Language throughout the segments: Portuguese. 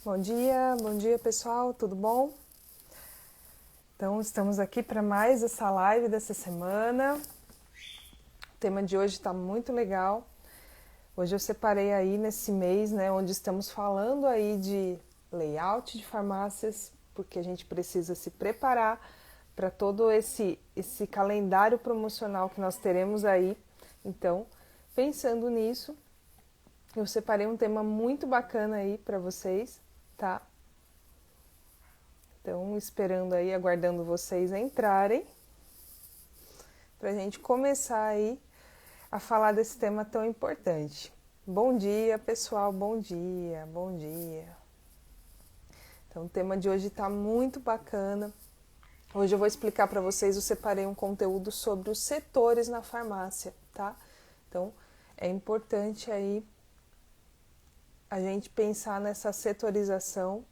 Bom dia pessoal, tudo bom? Então estamos aqui para mais essa live dessa semana. O tema de hoje está muito legal. Hoje eu separei aí nesse mês, né, onde estamos falando aí de layout de farmácias, porque a gente precisa se preparar para todo esse calendário promocional que nós teremos aí. Então, pensando nisso, eu separei um tema muito bacana aí para vocês, tá? Então, esperando aí, aguardando vocês entrarem, para a gente começar aí a falar desse tema tão importante. Bom dia, pessoal, bom dia, bom dia. Então, o tema de hoje está muito bacana. Hoje eu vou explicar para vocês, eu separei um conteúdo sobre os setores na farmácia, tá? Então, é importante aí a gente pensar nessa setorização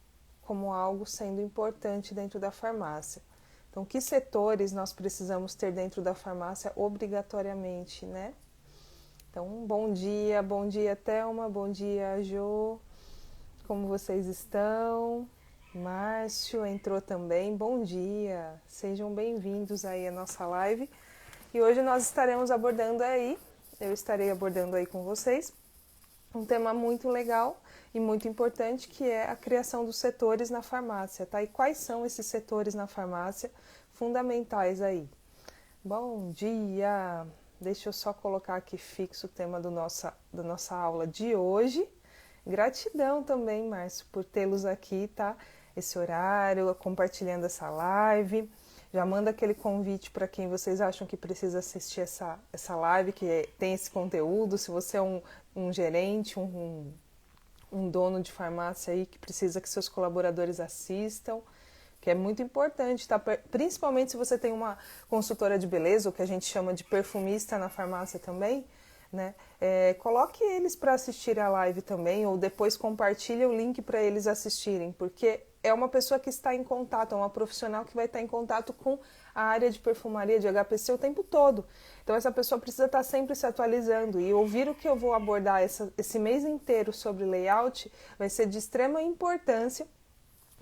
como algo sendo importante dentro da farmácia. Então, que setores nós precisamos ter dentro da farmácia obrigatoriamente, né? Então, bom dia Thelma, bom dia Jô, como vocês estão? Márcio entrou também, bom dia, sejam bem-vindos aí à nossa live. E hoje nós estaremos abordando aí, eu estarei abordando aí com vocês, um tema muito legal e muito importante, que é a criação dos setores na farmácia, tá? E quais são esses setores na farmácia fundamentais aí? Bom dia! Deixa eu só colocar aqui fixo o tema da nossa aula de hoje. Gratidão também, Márcio, por tê-los aqui, tá? Esse horário, compartilhando essa live. Já manda aquele convite para quem vocês acham que precisa assistir essa live, que tem esse conteúdo. Se você é um gerente, um dono de farmácia aí que precisa que seus colaboradores assistam, que é muito importante, tá? Principalmente se você tem uma consultora de beleza, o que a gente chama de perfumista na farmácia também, né? Coloque eles para assistir a live também, ou depois compartilhe o link para eles assistirem, porque é uma pessoa que está em contato, é uma profissional que vai estar em contato com a área de perfumaria, de HPC o tempo todo. Então essa pessoa precisa estar sempre se atualizando, e ouvir o que eu vou abordar esse mês inteiro sobre layout vai ser de extrema importância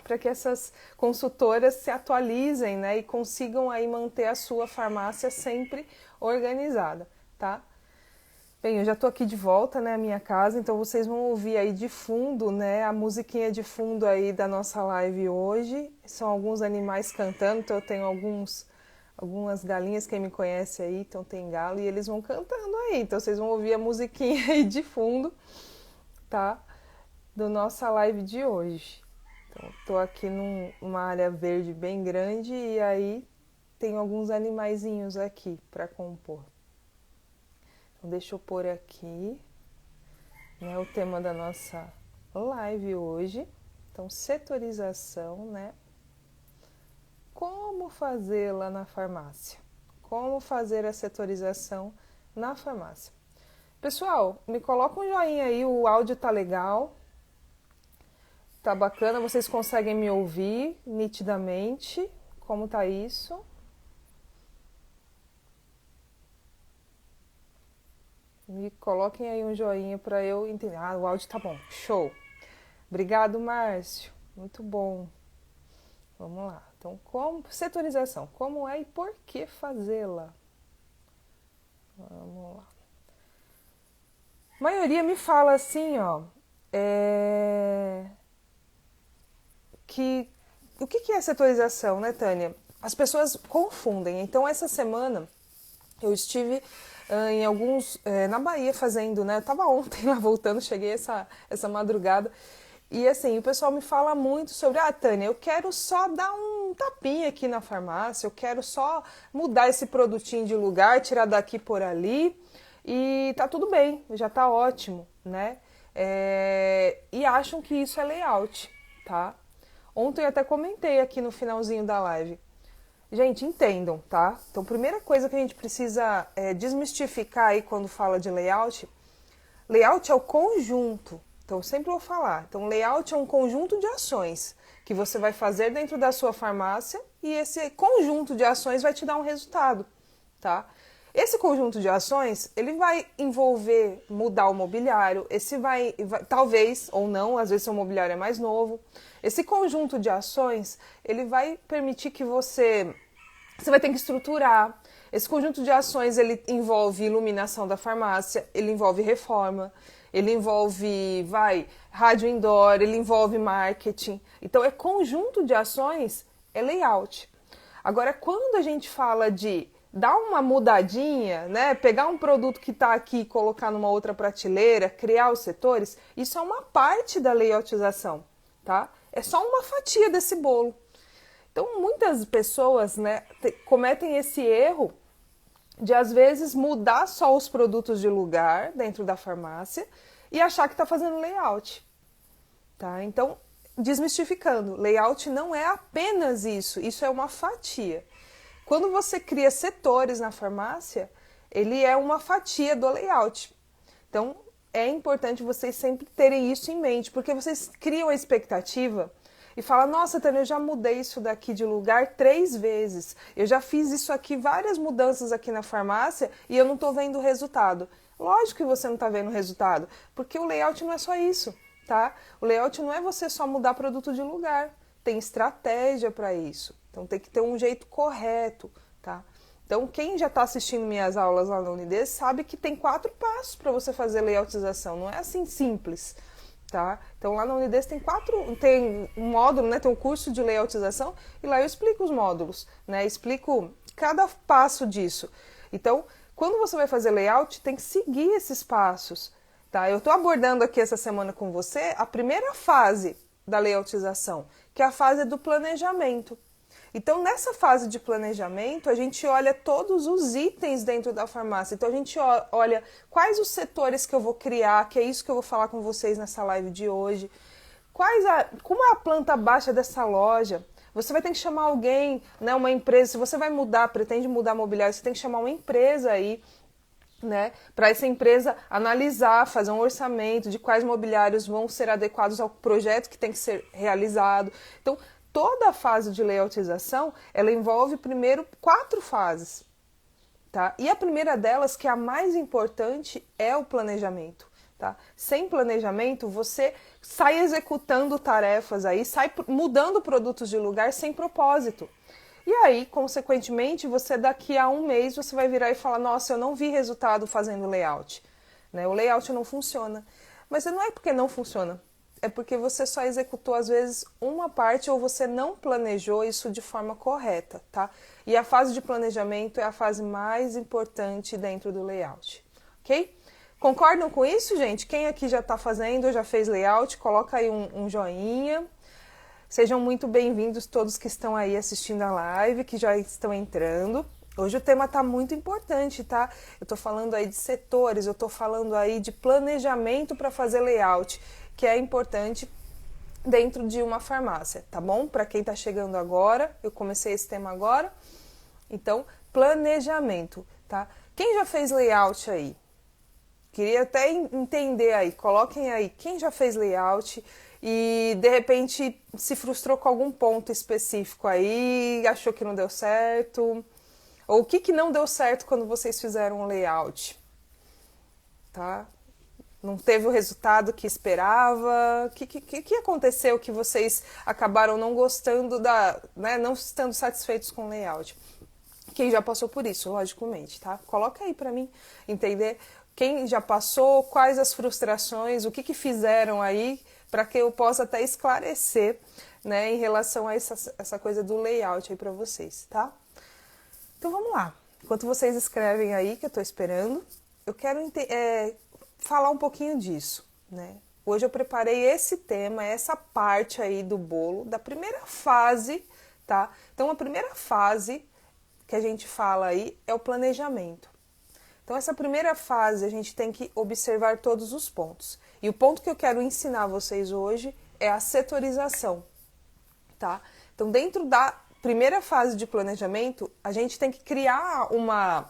para que essas consultoras se atualizem, né, e consigam aí manter a sua farmácia sempre organizada, tá? Bem, eu já tô aqui de volta, né, à minha casa, então vocês vão ouvir aí de fundo, né, a musiquinha de fundo aí da nossa live hoje. São alguns animais cantando, então eu tenho algumas galinhas, quem me conhece aí, então tem galo, e eles vão cantando aí. Então vocês vão ouvir a musiquinha aí de fundo, tá? Do nossa live de hoje. Então, tô aqui numa área verde bem grande e aí tem alguns animaizinhos aqui para compor. Então, deixa eu pôr aqui, né, o tema da nossa live hoje. Então, setorização, né? Como fazê-la na farmácia? Como fazer a setorização na farmácia? Pessoal, me coloca um joinha aí, o áudio tá legal. Tá bacana, vocês conseguem me ouvir nitidamente? Como tá isso? Me coloquem aí um joinha para eu entender. Ah, o áudio tá bom, show. Obrigado, Márcio, muito bom. Vamos lá. Então, setorização, como é e por que fazê-la? Vamos lá. A maioria me fala assim, ó, o que é setorização, né, Tânia? As pessoas confundem. Então, essa semana eu estive em alguns, na Bahia fazendo, né? Eu tava ontem lá voltando, cheguei essa madrugada. E assim, o pessoal me fala muito sobre, Tânia, eu quero só dar um tapinha aqui na farmácia, eu quero só mudar esse produtinho de lugar, tirar daqui por ali e tá tudo bem, já tá ótimo, né? E acham que isso é layout, tá? Ontem eu até comentei aqui no finalzinho da live. Gente, entendam, tá? Então, primeira coisa que a gente precisa desmistificar aí quando fala de layout, layout é o conjunto. Então, eu sempre vou falar. Então, layout é um conjunto de ações que você vai fazer dentro da sua farmácia e esse conjunto de ações vai te dar um resultado, tá? Esse conjunto de ações, ele vai envolver mudar o mobiliário, talvez ou não, às vezes o mobiliário é mais novo. Esse conjunto de ações, ele vai permitir que você vai ter que estruturar. Esse conjunto de ações, ele envolve iluminação da farmácia, ele envolve reforma, ele envolve, rádio indoor, ele envolve marketing. Então, é conjunto de ações, é layout. Agora, quando a gente fala de dar uma mudadinha, né, pegar um produto que está aqui e colocar numa outra prateleira, criar os setores, isso é uma parte da layoutização, tá? É só uma fatia desse bolo. Então, muitas pessoas, né, cometem esse erro de, às vezes, mudar só os produtos de lugar dentro da farmácia e achar que está fazendo layout. Tá? Então, desmistificando, layout não é apenas isso é uma fatia. Quando você cria setores na farmácia, ele é uma fatia do layout. Então, é importante vocês sempre terem isso em mente, porque vocês criam a expectativa e falam, nossa, Tânia, eu já mudei isso daqui de lugar 3 vezes. Eu já fiz isso aqui, várias mudanças aqui na farmácia e eu não estou vendo o resultado. Lógico que você não está vendo o resultado, porque o layout não é só isso, tá? O layout não é você só mudar produto de lugar. Tem estratégia para isso. Então tem que ter um jeito correto, tá? Então quem já está assistindo minhas aulas lá na Unides sabe que tem 4 passos para você fazer layoutização. Não é assim simples. Tá? Então lá na Unides tem um módulo, né? Tem um curso de layoutização e lá eu explico os módulos, né? Explico cada passo disso. Então, quando você vai fazer layout, tem que seguir esses passos, tá? Eu estou abordando aqui essa semana com você a primeira fase da layoutização, que é a fase do planejamento. Então, nessa fase de planejamento, a gente olha todos os itens dentro da farmácia. Então, a gente olha quais os setores que eu vou criar, que é isso que eu vou falar com vocês nessa live de hoje. Como é a planta baixa dessa loja? Você vai ter que chamar alguém, né, uma empresa. Se você vai pretende mudar mobiliário, você tem que chamar uma empresa aí, né, para essa empresa analisar, fazer um orçamento de quais mobiliários vão ser adequados ao projeto que tem que ser realizado. Então, toda a fase de layoutização, ela envolve primeiro 4 fases, tá? E a primeira delas, que é a mais importante, é o planejamento, tá? Sem planejamento, você sai executando tarefas aí, sai mudando produtos de lugar sem propósito. E aí, consequentemente, você daqui a 1 mês, você vai virar e falar, nossa, eu não vi resultado fazendo layout, né? O layout não funciona. Mas não é porque não funciona. É porque você só executou, às vezes, uma parte ou você não planejou isso de forma correta, tá? E a fase de planejamento é a fase mais importante dentro do layout, ok? Concordam com isso, gente? Quem aqui já está fazendo, já fez layout, coloca aí um joinha. Sejam muito bem-vindos todos que estão aí assistindo a live, que já estão entrando. Hoje o tema está muito importante, tá? Eu estou falando aí de setores, eu estou falando aí de planejamento para fazer layout, que é importante dentro de uma farmácia, tá bom? Para quem está chegando agora, eu comecei esse tema agora. Então, planejamento, tá? Quem já fez layout aí? Queria até entender aí, coloquem aí, quem já fez layout e de repente se frustrou com algum ponto específico aí, achou que não deu certo, ou o que não deu certo quando vocês fizeram um layout, tá? Não teve o resultado que esperava? O que aconteceu que vocês acabaram não gostando né, não estando satisfeitos com o layout? Quem já passou por isso, logicamente, tá? Coloca aí pra mim entender quem já passou, quais as frustrações, o que fizeram aí, para que eu possa até esclarecer, né, em relação a essa coisa do layout aí pra vocês, tá? Então vamos lá. Enquanto vocês escrevem aí, que eu tô esperando, eu quero falar um pouquinho disso, né? Hoje eu preparei esse tema, essa parte aí do bolo, da primeira fase, tá? Então a primeira fase que a gente fala aí é o planejamento. Então essa primeira fase a gente tem que observar todos os pontos. E o ponto que eu quero ensinar vocês hoje é a setorização, tá? Então dentro da primeira fase de planejamento, a gente tem que criar uma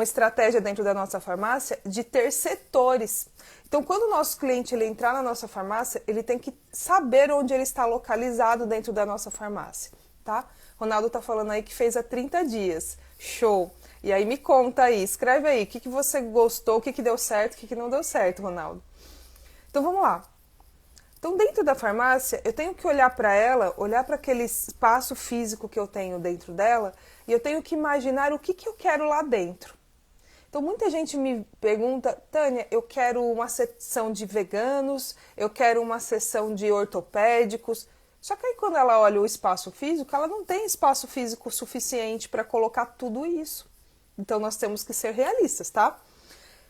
estratégia dentro da nossa farmácia de ter setores. Então, quando o nosso cliente ele entrar na nossa farmácia, ele tem que saber onde ele está localizado dentro da nossa farmácia, tá? Ronaldo tá falando aí que fez há 30 dias. Show! E aí me conta aí, escreve aí, o que você gostou, o que deu certo, o que não deu certo, Ronaldo. Então vamos lá. Então dentro da farmácia, eu tenho que olhar para ela, olhar para aquele espaço físico que eu tenho dentro dela, e eu tenho que imaginar o que eu quero lá dentro. Então muita gente me pergunta, Tânia, eu quero uma seção de veganos, eu quero uma seção de ortopédicos. Só que aí quando ela olha o espaço físico, ela não tem espaço físico suficiente para colocar tudo isso. Então nós temos que ser realistas, tá?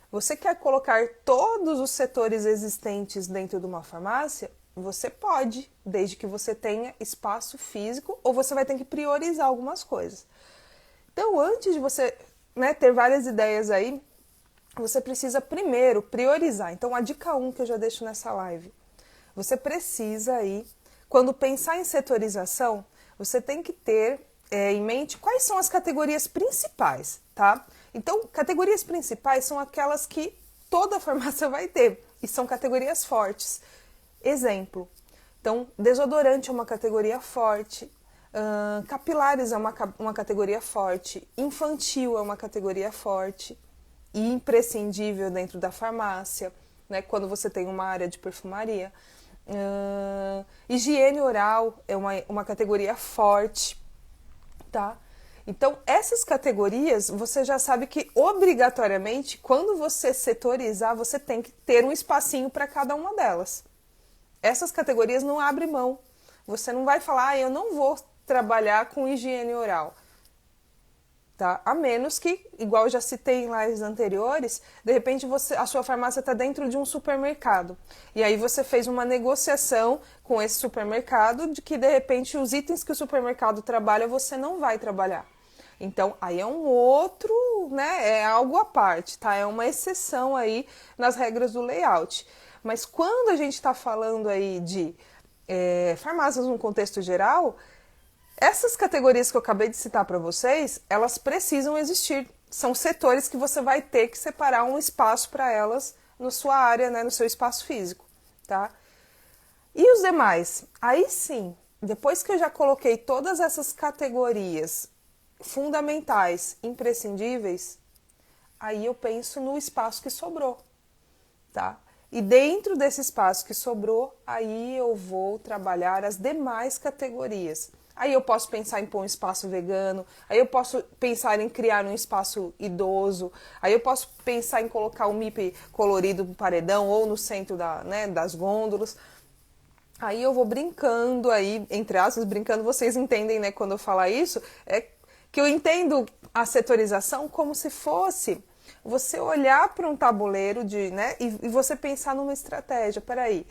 Você quer colocar todos os setores existentes dentro de uma farmácia? Você pode, desde que você tenha espaço físico, ou você vai ter que priorizar algumas coisas. Então, antes de você ter várias ideias aí, você precisa primeiro priorizar. Então, a dica 1 que eu já deixo nessa live. Você precisa aí, quando pensar em setorização, você tem que ter em mente quais são as categorias principais, tá? Então, categorias principais são aquelas que toda farmácia vai ter, e são categorias fortes. Exemplo, então, desodorante é uma categoria forte, capilares é uma categoria forte, infantil é uma categoria forte e imprescindível dentro da farmácia, né, quando você tem uma área de perfumaria. Higiene oral é uma categoria forte, tá? Então, essas categorias, você já sabe que obrigatoriamente, quando você setorizar, você tem que ter um espacinho para cada uma delas. Essas categorias não abrem mão. Você não vai falar, eu não vou trabalhar com higiene oral. Tá? A menos que, igual eu já citei em lives anteriores, de repente a sua farmácia está dentro de um supermercado. E aí você fez uma negociação com esse supermercado de que, de repente, os itens que o supermercado trabalha, você não vai trabalhar. Então, aí é um outro, né? É algo à parte, tá? É uma exceção aí nas regras do layout. Mas quando a gente está falando aí de farmácias no contexto geral, essas categorias que eu acabei de citar para vocês, elas precisam existir. São setores que você vai ter que separar um espaço para elas na sua área, né, no seu espaço físico, tá? E os demais? Aí sim, depois que eu já coloquei todas essas categorias fundamentais, imprescindíveis, aí eu penso no espaço que sobrou, tá? E dentro desse espaço que sobrou, aí eu vou trabalhar as demais categorias. Aí eu posso pensar em pôr um espaço vegano, aí eu posso pensar em criar um espaço idoso, aí eu posso pensar em colocar o MIP colorido no paredão ou no centro das gôndolas. Aí eu vou brincando aí, entre aspas, brincando, vocês entendem, né, quando eu falar isso, é que eu entendo a setorização como se fosse você olhar para um tabuleiro e você pensar numa estratégia. Peraí,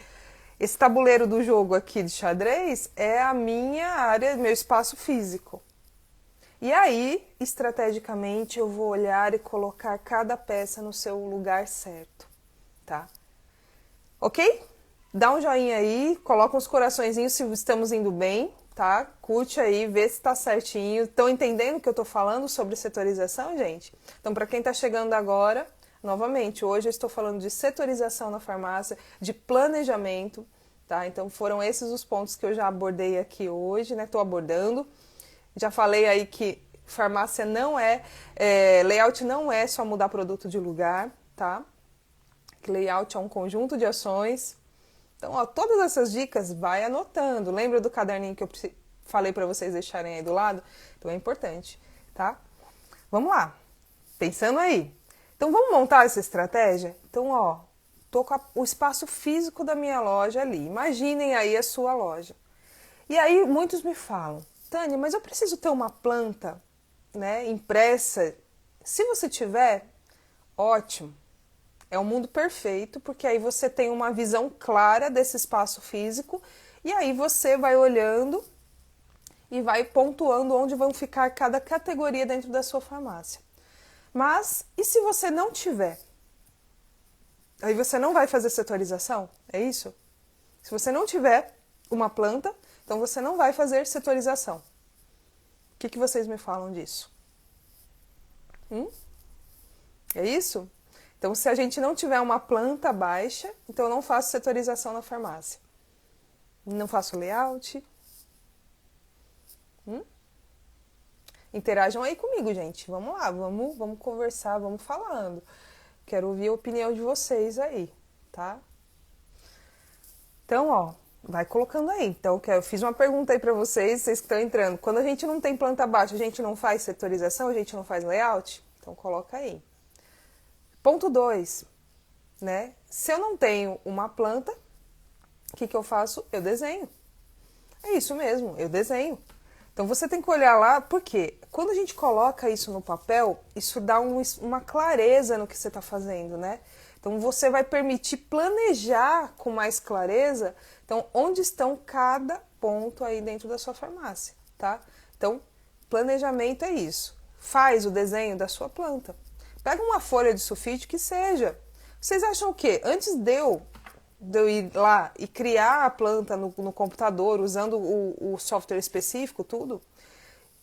esse tabuleiro do jogo aqui de xadrez é a minha área, meu espaço físico. E aí, estrategicamente, eu vou olhar e colocar cada peça no seu lugar certo, tá? Ok? Dá um joinha aí, coloca uns coraçõezinhos se estamos indo bem, tá? Curte aí, vê se tá certinho. Estão entendendo o que eu tô falando sobre setorização, gente? Então, para quem tá chegando agora, novamente, hoje eu estou falando de setorização na farmácia, de planejamento, tá? Então foram esses os pontos que eu já abordei aqui hoje, né? Estou abordando. Já falei aí que farmácia não layout não é só mudar produto de lugar, tá? Que layout é um conjunto de ações. Então, ó, todas essas dicas vai anotando. Lembra do caderninho que eu falei para vocês deixarem aí do lado? Então é importante, tá? Vamos lá. Pensando aí. Então vamos montar essa estratégia? Então, ó, tô com o espaço físico da minha loja ali. Imaginem aí a sua loja. E aí muitos me falam, Tânia, mas eu preciso ter uma planta, né, impressa. Se você tiver, ótimo. É um mundo perfeito, porque aí você tem uma visão clara desse espaço físico e aí você vai olhando e vai pontuando onde vão ficar cada categoria dentro da sua farmácia. Mas, e se você não tiver? Aí você não vai fazer setorização? É isso? Se você não tiver uma planta, então você não vai fazer setorização. O que vocês me falam disso? É isso? Então, se a gente não tiver uma planta baixa, então eu não faço setorização na farmácia. Não faço layout. Interajam aí comigo, gente. Vamos lá, vamos conversar, vamos falando. Quero ouvir a opinião de vocês aí, tá? Então, ó, vai colocando aí. Então, eu fiz uma pergunta aí pra vocês que estão entrando. Quando a gente não tem planta baixa, a gente não faz setorização, a gente não faz layout? Então, coloca aí. Ponto 2, né? Se eu não tenho uma planta, o que eu faço? Eu desenho. É isso mesmo, eu desenho. Então você tem que olhar lá, porque quando a gente coloca isso no papel, isso dá uma clareza no que você está fazendo, né? Então você vai permitir planejar com mais clareza, então onde estão cada ponto aí dentro da sua farmácia, tá? Então planejamento é isso. Faz o desenho da sua planta. Pega uma folha de sulfite que seja. Vocês acham o quê? Antes de eu ir lá e criar a planta no computador, usando o software específico, tudo,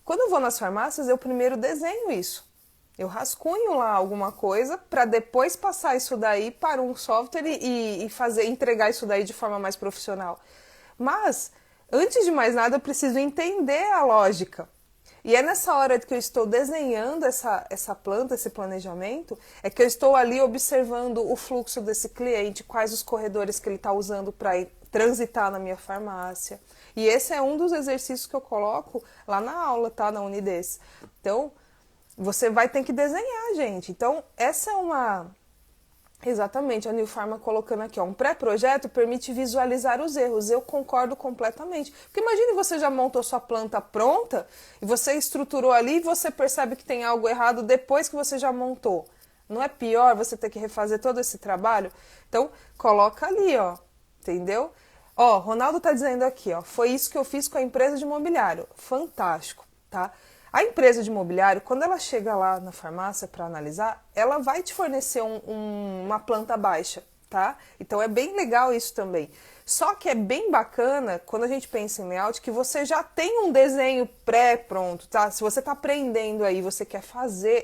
quando eu vou nas farmácias, eu primeiro desenho isso. Eu rascunho lá alguma coisa para depois passar isso daí para um software e entregar isso daí de forma mais profissional. Mas, antes de mais nada, eu preciso entender a lógica. E é nessa hora que eu estou desenhando essa planta, esse planejamento, é que eu estou ali observando o fluxo desse cliente, quais os corredores que ele está usando para transitar na minha farmácia. E esse é um dos exercícios que eu coloco lá na aula, tá? Na Unides. Então, você vai ter que desenhar, gente. Então, essa é uma... Exatamente, a New Pharma colocando aqui, ó, um pré-projeto permite visualizar os erros. Eu concordo completamente. Porque imagine você já montou sua planta pronta e você estruturou ali e você percebe que tem algo errado depois que você já montou. Não é pior você ter que refazer todo esse trabalho? Então, coloca ali, ó, entendeu? Ó, Ronaldo tá dizendo aqui, ó, foi isso que eu fiz com a empresa de imobiliário. Fantástico, tá? A empresa de imobiliário, quando ela chega lá na farmácia para analisar, ela vai te fornecer uma planta baixa, tá? Então é bem legal isso também. Só que é bem bacana, quando a gente pensa em layout, que você já tem um desenho pré-pronto, tá? Se você está aprendendo aí, você quer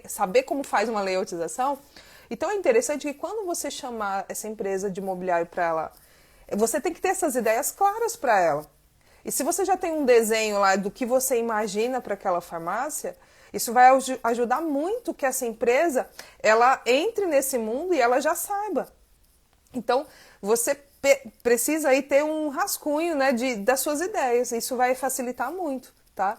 saber como faz uma layoutização, então é interessante que quando você chamar essa empresa de imobiliário para ela, você tem que ter essas ideias claras para ela. E se você já tem um desenho lá do que você imagina para aquela farmácia, isso vai ajudar muito que essa empresa ela entre nesse mundo e ela já saiba. Então, você precisa aí ter um rascunho, né, das suas ideias. Isso vai facilitar muito, tá?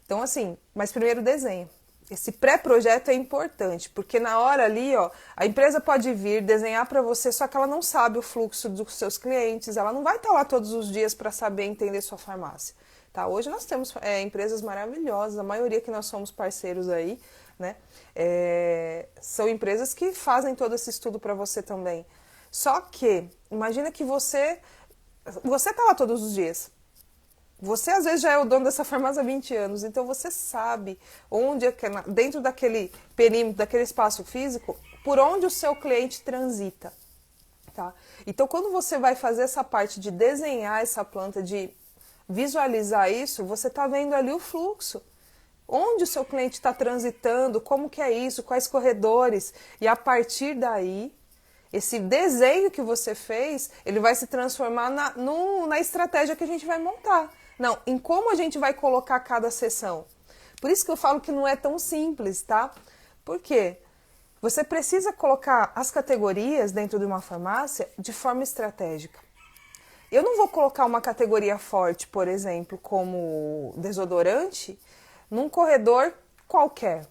Então, assim, mas primeiro desenho. Esse pré-projeto é importante, porque na hora ali, ó, a empresa pode vir desenhar para você, só que ela não sabe o fluxo dos seus clientes, ela não vai estar lá todos os dias para saber entender sua farmácia. Tá? Hoje nós temos empresas maravilhosas, a maioria que nós somos parceiros aí, né? São empresas que fazem todo esse estudo para você também. Só que, imagina que você tá lá todos os dias. Você, às vezes, já é o dono dessa farmácia há 20 anos, então você sabe onde, dentro daquele perímetro, daquele espaço físico, por onde o seu cliente transita. Tá? Então, quando você vai fazer essa parte de desenhar essa planta, de visualizar isso, você está vendo ali o fluxo. Onde o seu cliente está transitando, como que é isso, quais corredores. E a partir daí, esse desenho que você fez, ele vai se transformar na estratégia que a gente vai montar. Não, em como a gente vai colocar cada sessão. Por isso que eu falo que não é tão simples, tá? Por quê? Você precisa colocar as categorias dentro de uma farmácia de forma estratégica. Eu não vou colocar uma categoria forte, por exemplo, como desodorante, num corredor qualquer.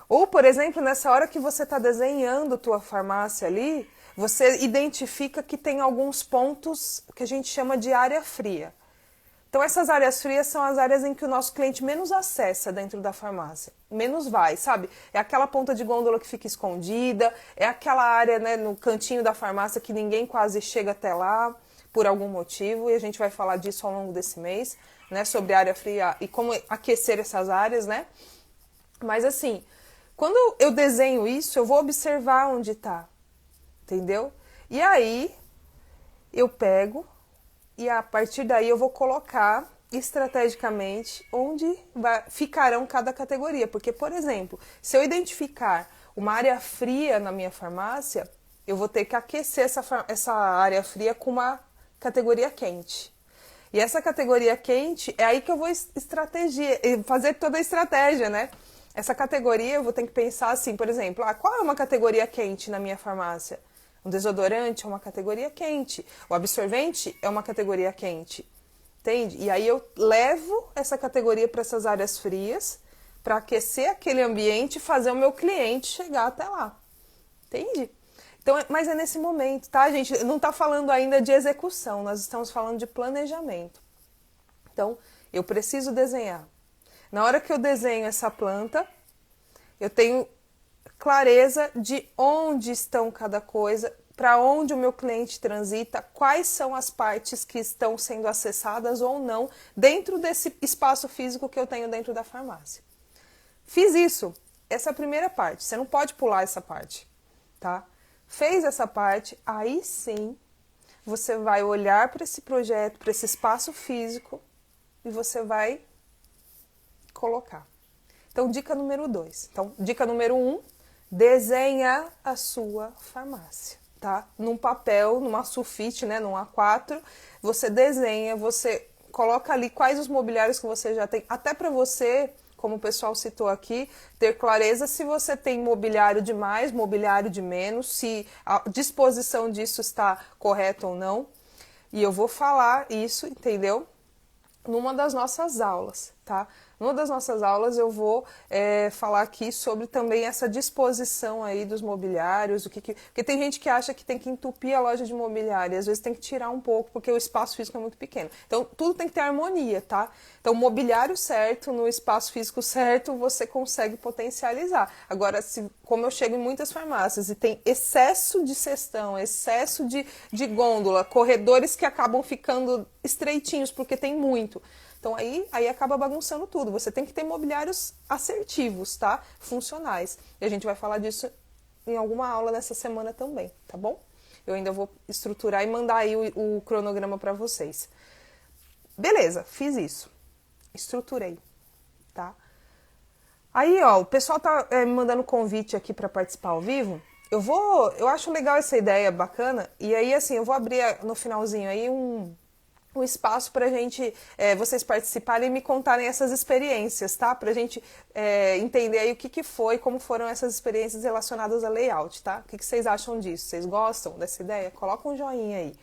Ou, por exemplo, nessa hora que você está desenhando tua farmácia ali, você identifica que tem alguns pontos que a gente chama de área fria. Então, essas áreas frias são as áreas em que o nosso cliente menos acessa dentro da farmácia. Menos vai, sabe? É aquela ponta de gôndola que fica escondida, é aquela área, né, no cantinho da farmácia que ninguém quase chega até lá por algum motivo, e a gente vai falar disso ao longo desse mês, né, sobre área fria e como aquecer essas áreas, né? Mas assim, quando eu desenho isso, eu vou observar onde está, entendeu? E aí, eu pego e a partir daí eu vou colocar estrategicamente onde ficarão cada categoria. Porque, por exemplo, se eu identificar uma área fria na minha farmácia, eu vou ter que aquecer essa área fria com uma categoria quente. E essa categoria quente, é aí que eu vou fazer toda a estratégia, né? Essa categoria eu vou ter que pensar assim, por exemplo, qual é uma categoria quente na minha farmácia? Um desodorante é uma categoria quente. O absorvente é uma categoria quente. Entende? E aí eu levo essa categoria para essas áreas frias, para aquecer aquele ambiente e fazer o meu cliente chegar até lá. Entende? Então, mas é nesse momento, tá, gente? Não está falando ainda de execução, nós estamos falando de planejamento. Então, eu preciso desenhar. Na hora que eu desenho essa planta, eu tenho clareza de onde estão cada coisa, para onde o meu cliente transita, quais são as partes que estão sendo acessadas ou não dentro desse espaço físico que eu tenho dentro da farmácia. Fiz isso, essa é a primeira parte, você não pode pular essa parte, tá? Fez essa parte, aí sim você vai olhar para esse projeto, para esse espaço físico e você vai colocar. Então, dica número 2. Então, dica número 1, desenha a sua farmácia, tá? Num papel, numa sulfite, né, num A4, você desenha, você coloca ali quais os mobiliários que você já tem, até para você, como o pessoal citou aqui, ter clareza se você tem mobiliário de mais, mobiliário de menos, se a disposição disso está correta ou não. E eu vou falar isso, entendeu? Numa das nossas aulas, tá? Numa das nossas aulas eu vou falar aqui sobre também essa disposição aí dos mobiliários, porque tem gente que acha que tem que entupir a loja de mobiliário, e às vezes tem que tirar um pouco, porque o espaço físico é muito pequeno. Então, tudo tem que ter harmonia, tá? Então, mobiliário certo, no espaço físico certo, você consegue potencializar. Agora, como eu chego em muitas farmácias e tem excesso de cestão, excesso de gôndola, corredores que acabam ficando estreitinhos, porque tem muito. Então, aí acaba bagunçando tudo. Você tem que ter mobiliários assertivos, tá? Funcionais. E a gente vai falar disso em alguma aula dessa semana também, tá bom? Eu ainda vou estruturar e mandar aí o cronograma para vocês. Beleza, fiz isso. Estruturei, tá? Aí, ó, o pessoal tá me mandando convite aqui para participar ao vivo. Eu acho legal essa ideia, bacana. E aí, assim, eu vou abrir no finalzinho aí um espaço para vocês participarem e me contarem essas experiências, tá? Pra gente entender aí o que foi, como foram essas experiências relacionadas a layout, tá? O que vocês acham disso? Vocês gostam dessa ideia? Coloca um joinha aí.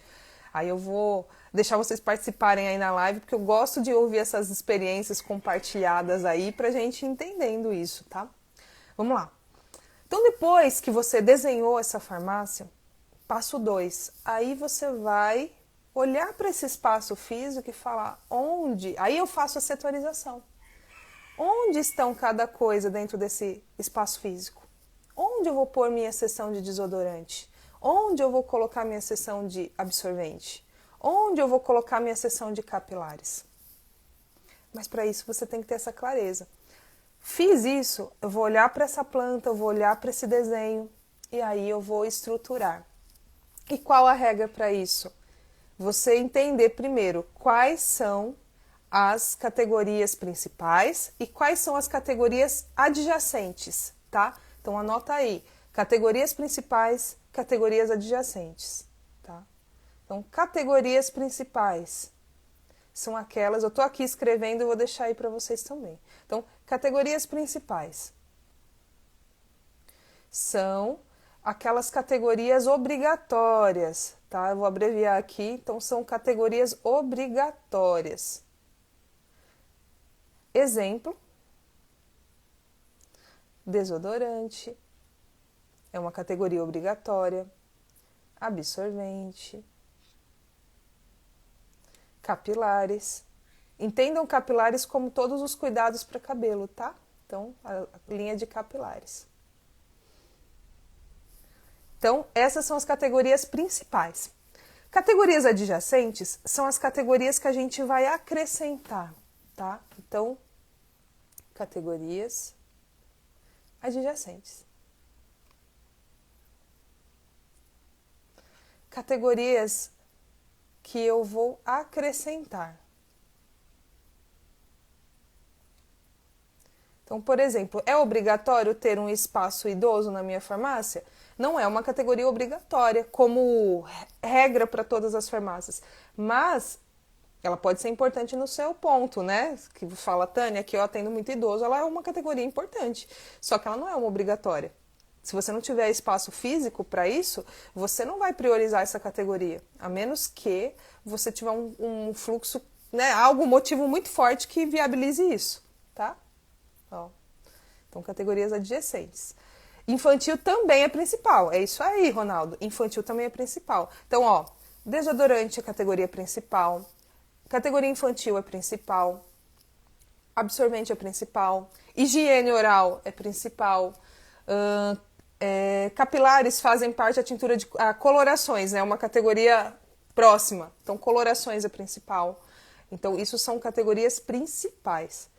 Aí eu vou deixar vocês participarem aí na live, porque eu gosto de ouvir essas experiências compartilhadas aí pra gente entendendo isso, tá? Vamos lá. Então, depois que você desenhou essa farmácia, passo 2, aí você vai olhar para esse espaço físico e falar onde... Aí eu faço a setorização. Onde estão cada coisa dentro desse espaço físico? Onde eu vou pôr minha seção de desodorante? Onde eu vou colocar minha seção de absorvente? Onde eu vou colocar minha seção de capilares? Mas para isso você tem que ter essa clareza. Fiz isso, eu vou olhar para essa planta, eu vou olhar para esse desenho e aí eu vou estruturar. E qual a regra para isso? Você entender primeiro quais são as categorias principais e quais são as categorias adjacentes, tá? Então anota aí, categorias principais, categorias adjacentes, tá? Então, categorias principais são aquelas, eu estou aqui escrevendo e vou deixar aí para vocês também. Então, categorias principais são aquelas categorias obrigatórias, tá? Eu vou abreviar aqui, então são categorias obrigatórias. Exemplo, desodorante é uma categoria obrigatória, absorvente, capilares. Entendam capilares como todos os cuidados para cabelo, tá? Então, a linha de capilares. Então, essas são as categorias principais. Categorias adjacentes são as categorias que a gente vai acrescentar, tá? Então, categorias adjacentes. Categorias que eu vou acrescentar. Então, por exemplo, é obrigatório ter um espaço idoso na minha farmácia? Não é uma categoria obrigatória, como regra para todas as farmácias. Mas Ela pode ser importante no seu ponto, né? Que fala, Tânia, que eu atendo muito idoso, ela é uma categoria importante. Só que ela não é uma obrigatória. Se você não tiver espaço físico para isso, você não vai priorizar essa categoria. A menos que você tiver um fluxo, né? Algum motivo muito forte que viabilize isso, tá? Ó. Então, categorias adjacentes. Infantil também é principal. É isso aí, Ronaldo. Infantil também é principal. Então, ó, desodorante é categoria principal. Categoria infantil é principal. Absorvente é principal. Higiene oral é principal. Capilares fazem parte da tintura de colorações, né? Uma categoria próxima. Então, colorações é principal. Então, isso são categorias principais.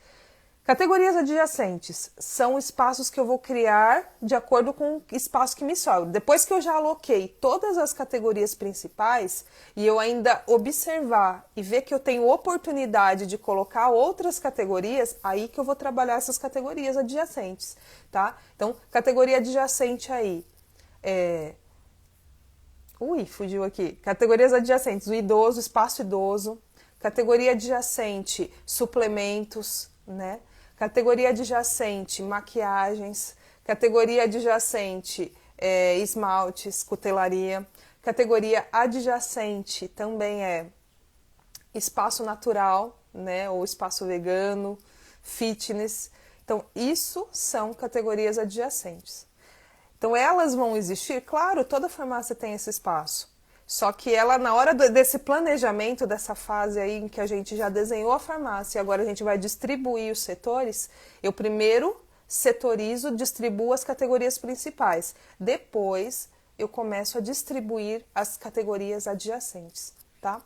Categorias adjacentes são espaços que eu vou criar de acordo com o espaço que me sobra. Depois que eu já aloquei todas as categorias principais e eu ainda observar e ver que eu tenho oportunidade de colocar outras categorias, aí que eu vou trabalhar essas categorias adjacentes, tá? Então, categoria adjacente aí fugiu aqui. Categorias adjacentes, o idoso, espaço idoso. Categoria adjacente, suplementos, né? Categoria adjacente, maquiagens. Categoria adjacente, esmaltes, cutelaria. Categoria adjacente também é espaço natural, né? Ou espaço vegano, fitness. Então, isso são categorias adjacentes. Então, elas vão existir, claro, toda farmácia tem esse espaço. Só que ela, na hora desse planejamento, dessa fase aí em que a gente já desenhou a farmácia e agora a gente vai distribuir os setores, eu primeiro setorizo, distribuo as categorias principais. Depois, eu começo a distribuir as categorias adjacentes, tá?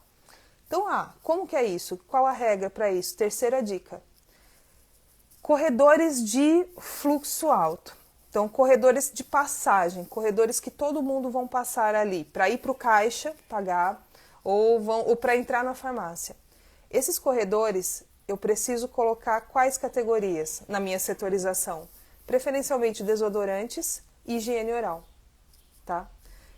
Então, como que é isso? Qual a regra para isso? Terceira dica. Corredores de fluxo alto. Então, corredores de passagem, corredores que todo mundo vão passar ali para ir para o caixa, pagar, ou para entrar na farmácia. Esses corredores, eu preciso colocar quais categorias na minha setorização? Preferencialmente desodorantes e higiene oral, tá?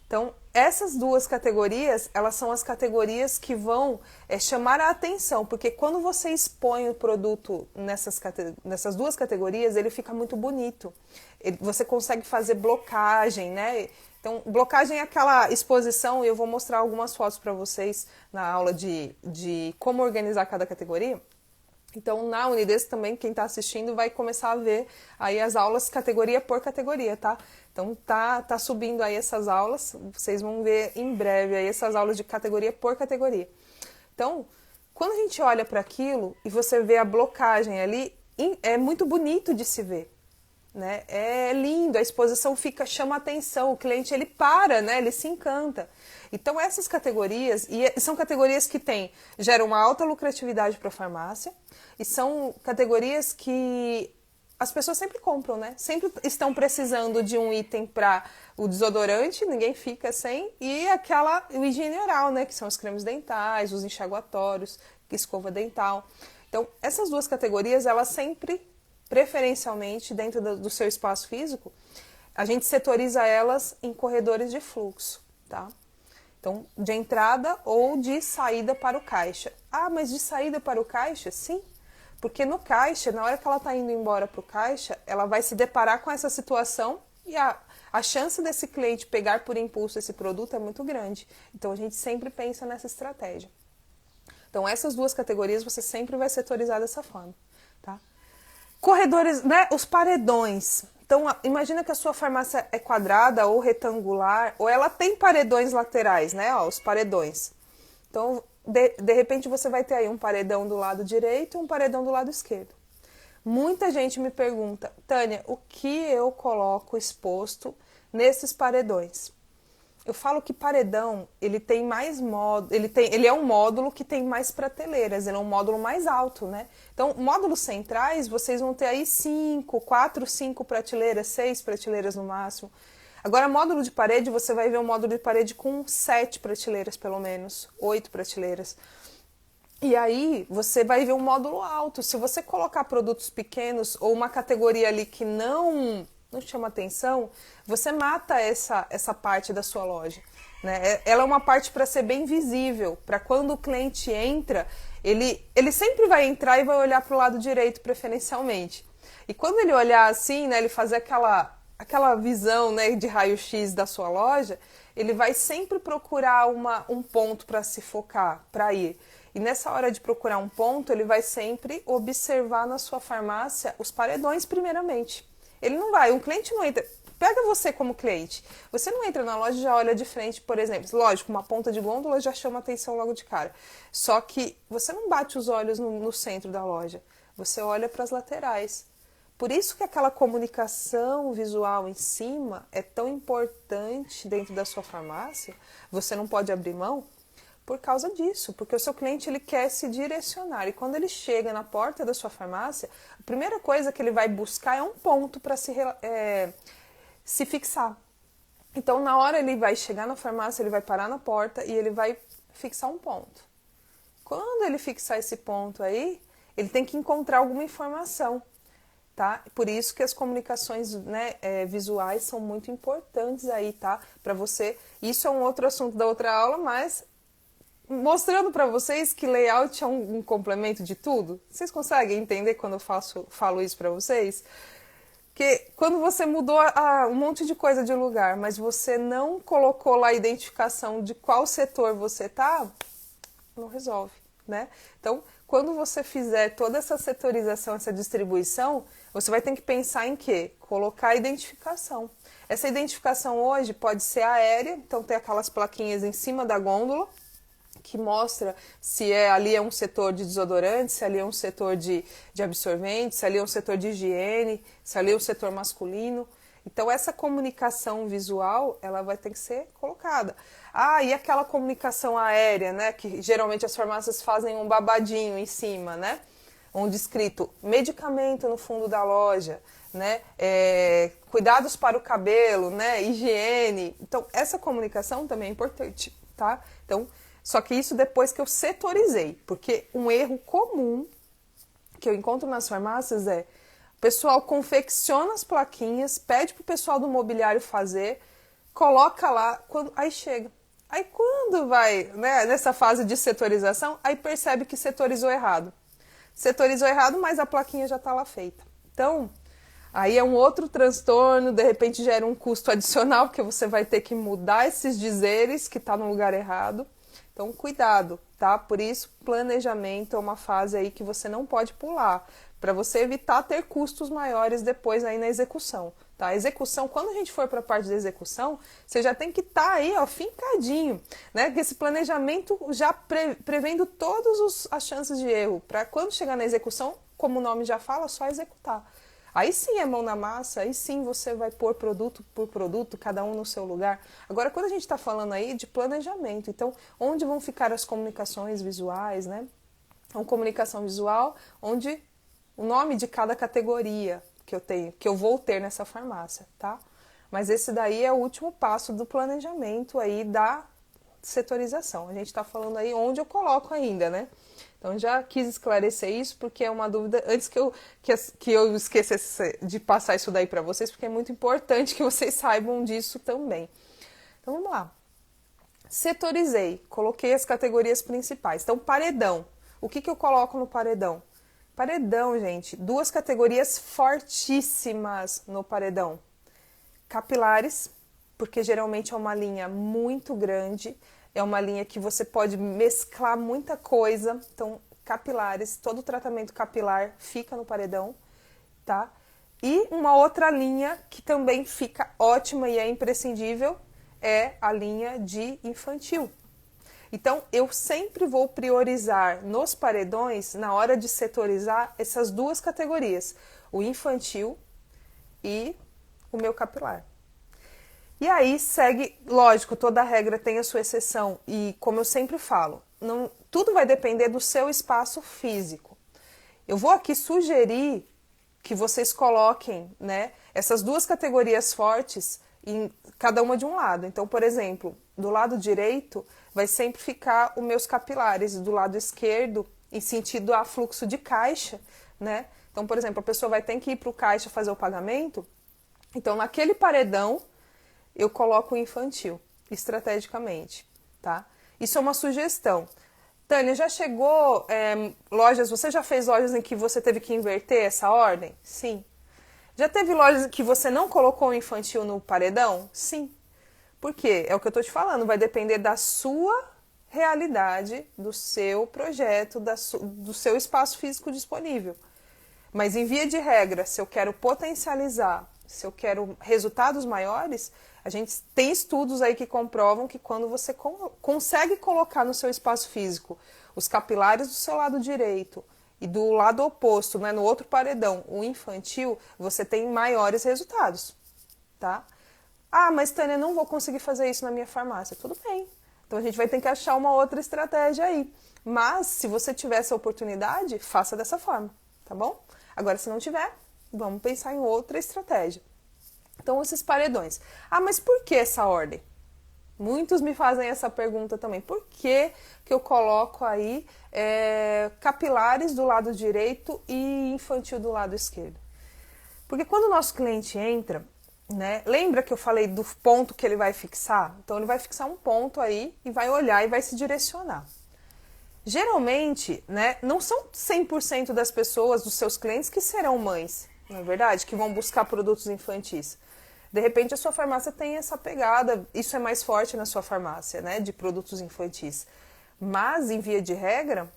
Então, essas duas categorias, elas são as categorias que vão chamar a atenção, porque quando você expõe o produto nessas duas categorias, ele fica muito bonito. Você consegue fazer blocagem, né? Então, blocagem é aquela exposição, e eu vou mostrar algumas fotos para vocês na aula de como organizar cada categoria. Então, na Unides também, quem está assistindo vai começar a ver aí as aulas categoria por categoria, tá? Então, tá subindo aí essas aulas, vocês vão ver em breve aí essas aulas de categoria por categoria. Então, quando a gente olha para aquilo e você vê a blocagem ali, é muito bonito de se ver, né? É lindo, a exposição chama atenção, o cliente ele para, né? Ele se encanta. Então, essas categorias, e são categorias que geram uma alta lucratividade para a farmácia, e são categorias que as pessoas sempre compram, né? Sempre estão precisando de um item para o desodorante, ninguém fica sem, e o higiene oral, né? Que são os cremes dentais, os enxaguatórios, escova dental. Então, essas duas categorias, elas sempre, preferencialmente, dentro do seu espaço físico, a gente setoriza elas em corredores de fluxo, tá? Então, de entrada ou de saída para o caixa. Mas de saída para o caixa? Sim, porque no caixa, na hora que ela está indo embora para o caixa, ela vai se deparar com essa situação e a chance desse cliente pegar por impulso esse produto é muito grande. Então, a gente sempre pensa nessa estratégia. Então, essas duas categorias você sempre vai setorizar dessa forma, tá? Corredores, né? Os paredões. Então, imagina que a sua farmácia é quadrada ou retangular, ou ela tem paredões laterais, né? Os paredões. Então, de repente, você vai ter aí um paredão do lado direito e um paredão do lado esquerdo. Muita gente me pergunta, Tânia, o que eu coloco exposto nesses paredões? Eu falo que paredão, ele tem mais módulo, ele é um módulo que tem mais prateleiras, ele é um módulo mais alto, né? Então, módulos centrais, vocês vão ter aí 4, 5 prateleiras, 6 prateleiras no máximo. Agora, módulo de parede, você vai ver um módulo de parede com 7 prateleiras, pelo menos, 8 prateleiras. E aí, você vai ver um módulo alto. Se você colocar produtos pequenos ou uma categoria ali que não chama atenção, você mata essa parte da sua loja. né? Ela é uma parte para ser bem visível, para quando o cliente entra, ele sempre vai entrar e vai olhar para o lado direito preferencialmente. E quando ele olhar assim, né, ele fazer aquela visão, né, de raio-x da sua loja, ele vai sempre procurar um ponto para se focar, para ir. E nessa hora de procurar um ponto, ele vai sempre observar na sua farmácia os paredões primeiramente. Ele não vai, um cliente não entra. Pega você como cliente. Você não entra na loja e já olha de frente, por exemplo. Lógico, uma ponta de gôndola já chama atenção logo de cara. Só que você não bate os olhos no centro da loja. Você olha para as laterais. Por isso que aquela comunicação visual em cima é tão importante dentro da sua farmácia. Você não pode abrir mão por causa disso, porque o seu cliente ele quer se direcionar e quando ele chega na porta da sua farmácia, a primeira coisa que ele vai buscar é um ponto para se fixar. Então, na hora ele vai chegar na farmácia, ele vai parar na porta e ele vai fixar um ponto. Quando ele fixar esse ponto aí, ele tem que encontrar alguma informação. Tá? Por isso que as comunicações, né, visuais são muito importantes aí, tá? Para você. Isso é um outro assunto da outra aula, mas mostrando para vocês que layout é um complemento de tudo. Vocês conseguem entender quando eu falo isso para vocês? Que quando você mudou um monte de coisa de lugar, mas você não colocou lá a identificação de qual setor você tá, não resolve, né? Então, quando você fizer toda essa setorização, essa distribuição, você vai ter que pensar em quê? Colocar a identificação. Essa identificação hoje pode ser aérea, então tem aquelas plaquinhas em cima da gôndola, que mostra se ali é um setor de desodorante, se ali é um setor de absorvente, se ali é um setor de higiene, se ali é um setor masculino. Então, essa comunicação visual, ela vai ter que ser colocada. E aquela comunicação aérea, né? Que geralmente as farmácias fazem um babadinho em cima, né? Onde escrito medicamento no fundo da loja, né? Cuidados para o cabelo, né? Higiene. Então, essa comunicação também é importante, tá? Então, só que isso depois que eu setorizei, porque um erro comum que eu encontro nas farmácias é o pessoal confecciona as plaquinhas, pede pro pessoal do mobiliário fazer, coloca lá, aí chega. Aí quando vai, né, nessa fase de setorização, aí percebe que setorizou errado. Setorizou errado, mas a plaquinha já está lá feita. Então, aí é um outro transtorno, de repente gera um custo adicional, porque você vai ter que mudar esses dizeres que está no lugar errado. Então, cuidado, tá? Por isso, planejamento é uma fase aí que você não pode pular, para você evitar ter custos maiores depois aí na execução, tá? A execução, quando a gente for para a parte da execução, você já tem que estar aí, ó, fincadinho, né? Esse planejamento já prevendo todas as chances de erro, para quando chegar na execução, como o nome já fala, só executar. Aí sim é mão na massa, aí sim você vai pôr produto por produto, cada um no seu lugar. Agora, quando a gente está falando aí de planejamento, então, onde vão ficar as comunicações visuais, né? Uma comunicação visual, onde o nome de cada categoria que eu tenho, que eu vou ter nessa farmácia, tá? Mas esse daí é o último passo do planejamento aí da setorização. A gente está falando aí onde eu coloco ainda, né? Então, já quis esclarecer isso, porque é uma dúvida, antes que eu esquecesse de passar isso daí para vocês, porque é muito importante que vocês saibam disso também. Então, vamos lá. Setorizei, coloquei as categorias principais. Então, paredão. O que eu coloco no paredão? Paredão, gente, duas categorias fortíssimas no paredão. Capilares, porque geralmente é uma linha muito grande, é uma linha que você pode mesclar muita coisa. Então, capilares, todo o tratamento capilar fica no paredão, tá? E uma outra linha que também fica ótima e é imprescindível é a linha de infantil. Então, eu sempre vou priorizar nos paredões, na hora de setorizar, essas duas categorias, o infantil e o meu capilar. E aí segue, lógico, toda regra tem a sua exceção e, como eu sempre falo, tudo vai depender do seu espaço físico. Eu vou aqui sugerir que vocês coloquem, né, essas duas categorias fortes em cada uma de um lado. Então, por exemplo, do lado direito vai sempre ficar os meus capilares, do lado esquerdo, em sentido a fluxo de caixa, né? Então, por exemplo, a pessoa vai ter que ir para o caixa fazer o pagamento, então naquele paredão eu coloco o infantil. estrategicamente, tá? Isso é uma sugestão. Tânia, já chegou lojas, você já fez lojas em que você teve que inverter essa ordem? Sim. Já teve lojas em que você não colocou o infantil no paredão? Sim. Por quê? É o que eu estou te falando, vai depender da sua realidade, do seu projeto, do seu espaço físico disponível. Mas em via de regra, se eu quero potencializar, se eu quero resultados maiores, a gente tem estudos aí que comprovam que quando você consegue colocar no seu espaço físico os capilares do seu lado direito e do lado oposto, né, no outro paredão, o infantil, você tem maiores resultados, tá? Ah, mas Tânia, não vou conseguir fazer isso na minha farmácia. Tudo bem. Então a gente vai ter que achar uma outra estratégia aí. Mas se você tiver essa oportunidade, faça dessa forma, tá bom? Agora, se não tiver, vamos pensar em outra estratégia. Então, esses paredões. Ah, mas por que essa ordem? Muitos me fazem essa pergunta também. Por que eu coloco aí capilares do lado direito e infantil do lado esquerdo? Porque quando o nosso cliente entra, né, lembra que eu falei do ponto que ele vai fixar? Então, ele vai fixar um ponto aí e vai olhar e vai se direcionar. Geralmente, né, não são 100% das pessoas, dos seus clientes, que serão mães, não é verdade? Que vão buscar produtos infantis. De repente, a sua farmácia tem essa pegada, isso é mais forte na sua farmácia, né, de produtos infantis. Mas, em via de regra,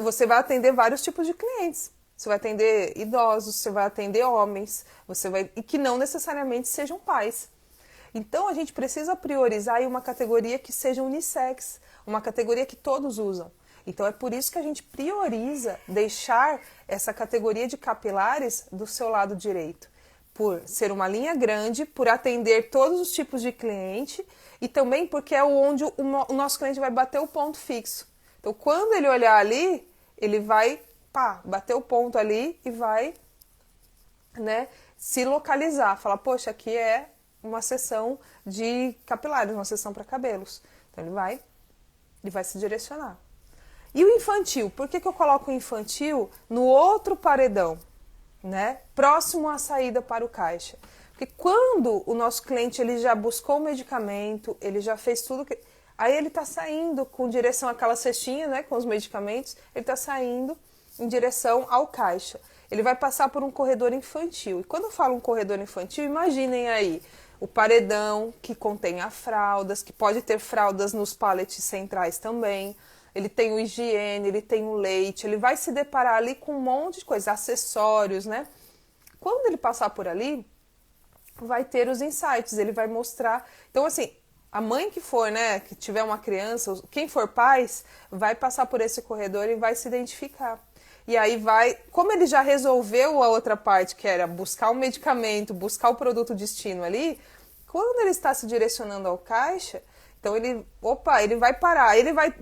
você vai atender vários tipos de clientes. Você vai atender idosos, você vai atender homens, e que não necessariamente sejam pais. Então, a gente precisa priorizar aí uma categoria que seja unissex, uma categoria que todos usam. Então, é por isso que a gente prioriza deixar essa categoria de capilares do seu lado direito. Por ser uma linha grande, por atender todos os tipos de cliente e também porque é onde o nosso cliente vai bater o ponto fixo. Então, quando ele olhar ali, ele vai bater o ponto ali e vai, né, se localizar. Falar, poxa, aqui é uma seção de capilares, uma seção para cabelos. Então, ele vai se direcionar. E o infantil? Por que eu coloco o infantil no outro paredão, né, próximo à saída para o caixa? Porque quando o nosso cliente ele já buscou o medicamento, ele já fez tudo que... Aí ele está saindo com direção àquela cestinha, né, com os medicamentos, ele está saindo em direção ao caixa. Ele vai passar por um corredor infantil. E quando eu falo um corredor infantil, imaginem aí o paredão que contém as fraldas, que pode ter fraldas nos pallets centrais também. Ele tem o higiene, ele tem o leite, ele vai se deparar ali com um monte de coisa, acessórios, né? Quando ele passar por ali, vai ter os insights, ele vai mostrar. Então, assim, a mãe que for, né, que tiver uma criança, quem for pais, vai passar por esse corredor e vai se identificar. E aí como ele já resolveu a outra parte, que era buscar o medicamento, buscar o produto destino ali, quando ele está se direcionando ao caixa, então ele vai parar, ele vai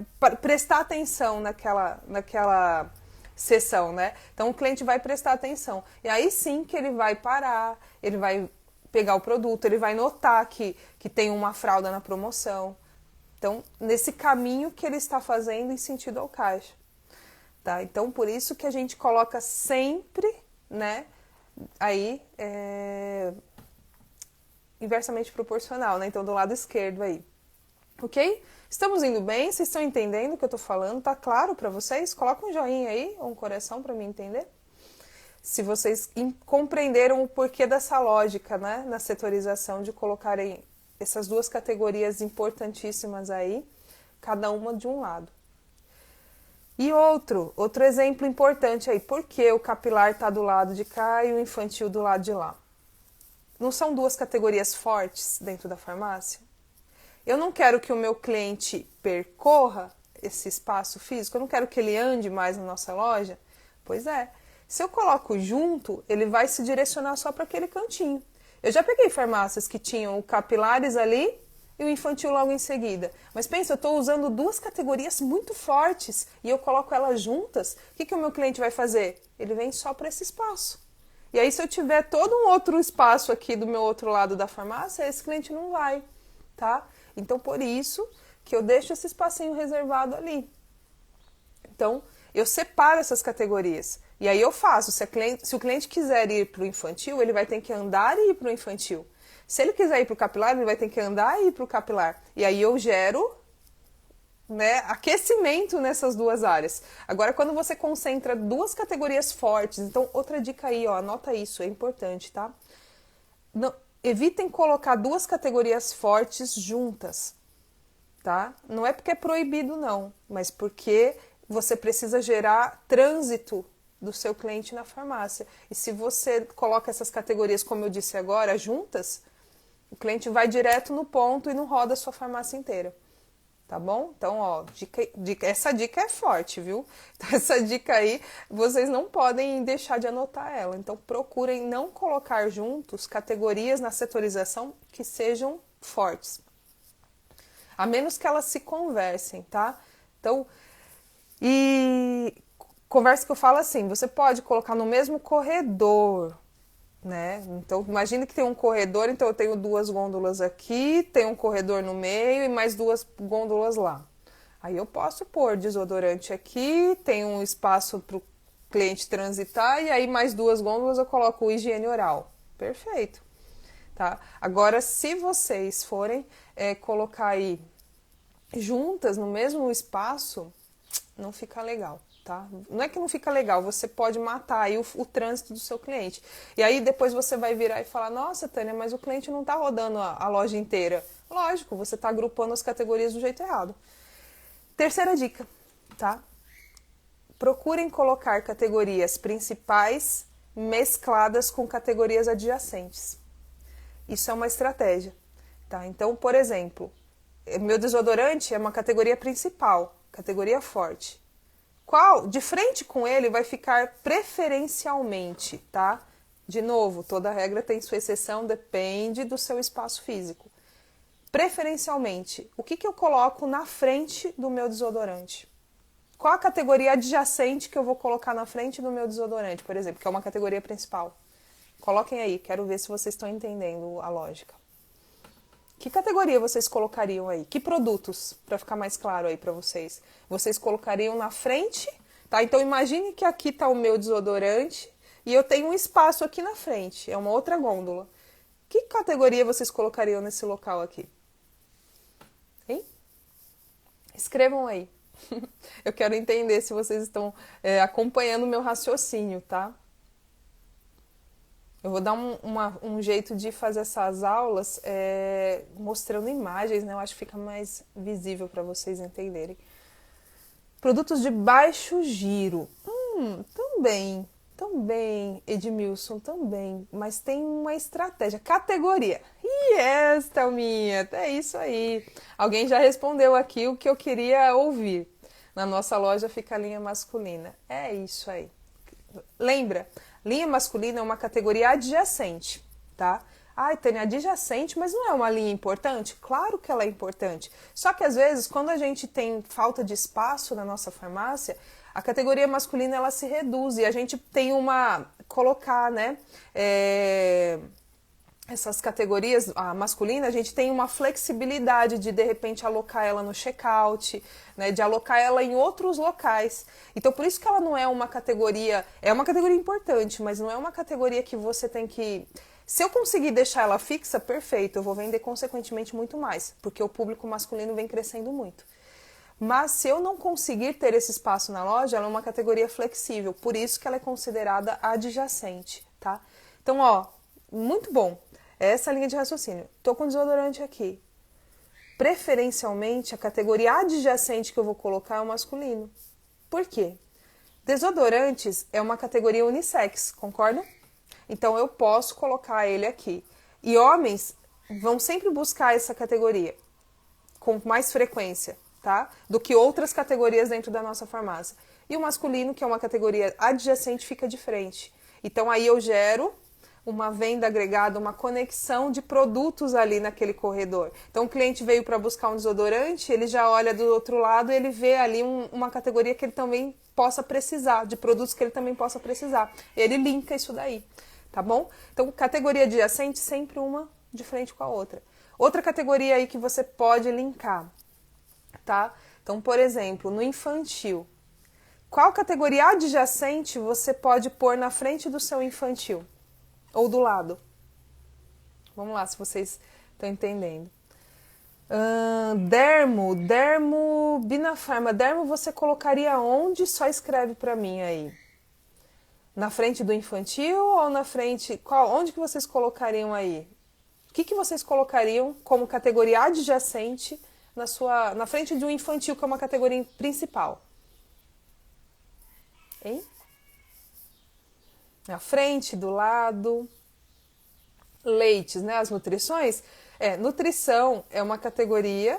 prestar atenção naquela sessão, né? Então o cliente vai prestar atenção. E aí sim que ele vai parar, ele vai pegar o produto, ele vai notar que tem uma fralda na promoção. Então, nesse caminho que ele está fazendo em sentido ao caixa. Tá? Então, por isso que a gente coloca sempre, né, aí, inversamente proporcional, né? Então, do lado esquerdo aí. Ok? Estamos indo bem? Vocês estão entendendo o que eu estou falando? Tá claro para vocês? Coloca um joinha aí, ou um coração para mim entender. Se vocês compreenderam o porquê dessa lógica, né, na setorização de colocarem essas duas categorias importantíssimas aí, cada uma de um lado. E outro exemplo importante aí, por que o capilar está do lado de cá e o infantil do lado de lá? Não são duas categorias fortes dentro da farmácia? Eu não quero que o meu cliente percorra esse espaço físico, eu não quero que ele ande mais na nossa loja? Pois é, se eu coloco junto, ele vai se direcionar só para aquele cantinho. Eu já peguei farmácias que tinham o capilares ali e o infantil logo em seguida. Mas pensa, eu estou usando duas categorias muito fortes e eu coloco elas juntas, o que o meu cliente vai fazer? Ele vem só para esse espaço. E aí se eu tiver todo um outro espaço aqui do meu outro lado da farmácia, esse cliente não vai, tá? Então por isso que eu deixo esse espacinho reservado ali. Então eu separo essas categorias. E aí eu faço, se o cliente quiser ir para o infantil, ele vai ter que andar e ir para o infantil. Se ele quiser ir para o capilar, ele vai ter que andar e ir para o capilar. E aí eu gero, né, aquecimento nessas duas áreas. Agora, quando você concentra duas categorias fortes, então outra dica aí, ó, anota isso, é importante, tá? Não, evitem colocar duas categorias fortes juntas, tá? Não é porque é proibido não, mas porque você precisa gerar trânsito do seu cliente na farmácia. E se você coloca essas categorias, como eu disse agora, juntas, o cliente vai direto no ponto e não roda a sua farmácia inteira. Tá bom? Então, ó, essa dica é forte, viu? Então, essa dica aí, vocês não podem deixar de anotar ela. Então, procurem não colocar juntos categorias na setorização que sejam fortes. A menos que elas se conversem, tá? Então, e conversa que eu falo assim, você pode colocar no mesmo corredor, né? Então, imagine que tem um corredor, então eu tenho duas gôndolas aqui, tem um corredor no meio e mais duas gôndolas lá. Aí eu posso pôr desodorante aqui, tem um espaço para o cliente transitar e aí mais duas gôndolas eu coloco o higiene oral. Perfeito. Tá? Agora, se vocês forem colocar aí juntas no mesmo espaço, não fica legal. Tá? Não é que não fica legal, você pode matar aí o trânsito do seu cliente. E aí depois você vai virar e falar, nossa, Tânia, mas o cliente não está rodando a loja inteira. Lógico, você está agrupando as categorias do jeito errado. Terceira dica, tá? Procurem colocar categorias principais mescladas com categorias adjacentes. Isso é uma estratégia, tá? Então, por exemplo, meu desodorante é uma categoria principal, categoria forte. Qual, de frente com ele, vai ficar preferencialmente, tá? De novo, toda regra tem sua exceção, depende do seu espaço físico. Preferencialmente, o que eu coloco na frente do meu desodorante? Qual a categoria adjacente que eu vou colocar na frente do meu desodorante, por exemplo, que é uma categoria principal? Coloquem aí, quero ver se vocês estão entendendo a lógica. Que categoria vocês colocariam aí? Que produtos, para ficar mais claro aí para vocês? Vocês colocariam na frente, tá? Então imagine que aqui está o meu desodorante e eu tenho um espaço aqui na frente, é uma outra gôndola. Que categoria vocês colocariam nesse local aqui? Hein? Escrevam aí. Eu quero entender se vocês estão acompanhando o meu raciocínio, tá? Eu vou dar um jeito de fazer essas aulas mostrando imagens, né? Eu acho que fica mais visível para vocês entenderem. Produtos de baixo giro. Também, Edmilson, também. Mas tem uma estratégia. Categoria. Yes, Thelminha, é isso aí. Alguém já respondeu aqui o que eu queria ouvir. Na nossa loja fica a linha masculina. É isso aí. Lembra? Linha masculina é uma categoria adjacente, tá? Ai, Tânia, adjacente, mas não é uma linha importante? Claro que ela é importante. Só que às vezes, quando a gente tem falta de espaço na nossa farmácia, a categoria masculina ela se reduz e a gente tem colocar, né? Essas categorias, a masculina, a gente tem uma flexibilidade de repente alocar ela no checkout, né, de alocar ela em outros locais. Então por isso que ela não é uma categoria importante, mas não é uma categoria que você tem que... Se eu conseguir deixar ela fixa, perfeito, eu vou vender consequentemente muito mais, porque o público masculino vem crescendo muito. Mas se eu não conseguir ter esse espaço na loja, ela é uma categoria flexível, por isso que ela é considerada adjacente, tá? Então, ó, muito bom. Essa linha de raciocínio. Tô com desodorante aqui. Preferencialmente, a categoria adjacente que eu vou colocar é o masculino. Por quê? Desodorantes é uma categoria unissex, concorda? Então, eu posso colocar ele aqui. E homens vão sempre buscar essa categoria com mais frequência, tá? Do que outras categorias dentro da nossa farmácia. E o masculino, que é uma categoria adjacente, fica de frente. Então, aí eu gero uma venda agregada, uma conexão de produtos ali naquele corredor. Então o cliente veio para buscar um desodorante, ele já olha do outro lado e ele vê ali uma categoria que ele também possa precisar, de produtos que ele também possa precisar. Ele linka isso daí, tá bom? Então categoria adjacente, sempre uma de frente com a outra. Outra categoria aí que você pode linkar, tá? Então, por exemplo, no infantil, qual categoria adjacente você pode pôr na frente do seu infantil? Ou do lado? Vamos lá, se vocês estão entendendo. Dermo, Binafarma. Dermo você colocaria onde? Só escreve para mim aí. Na frente do infantil ou na frente... Onde que vocês colocariam aí? O que vocês colocariam como categoria adjacente na frente de um infantil, que é uma categoria principal? Hein? Na frente, do lado. Leites, né? As nutrições. Nutrição é uma categoria,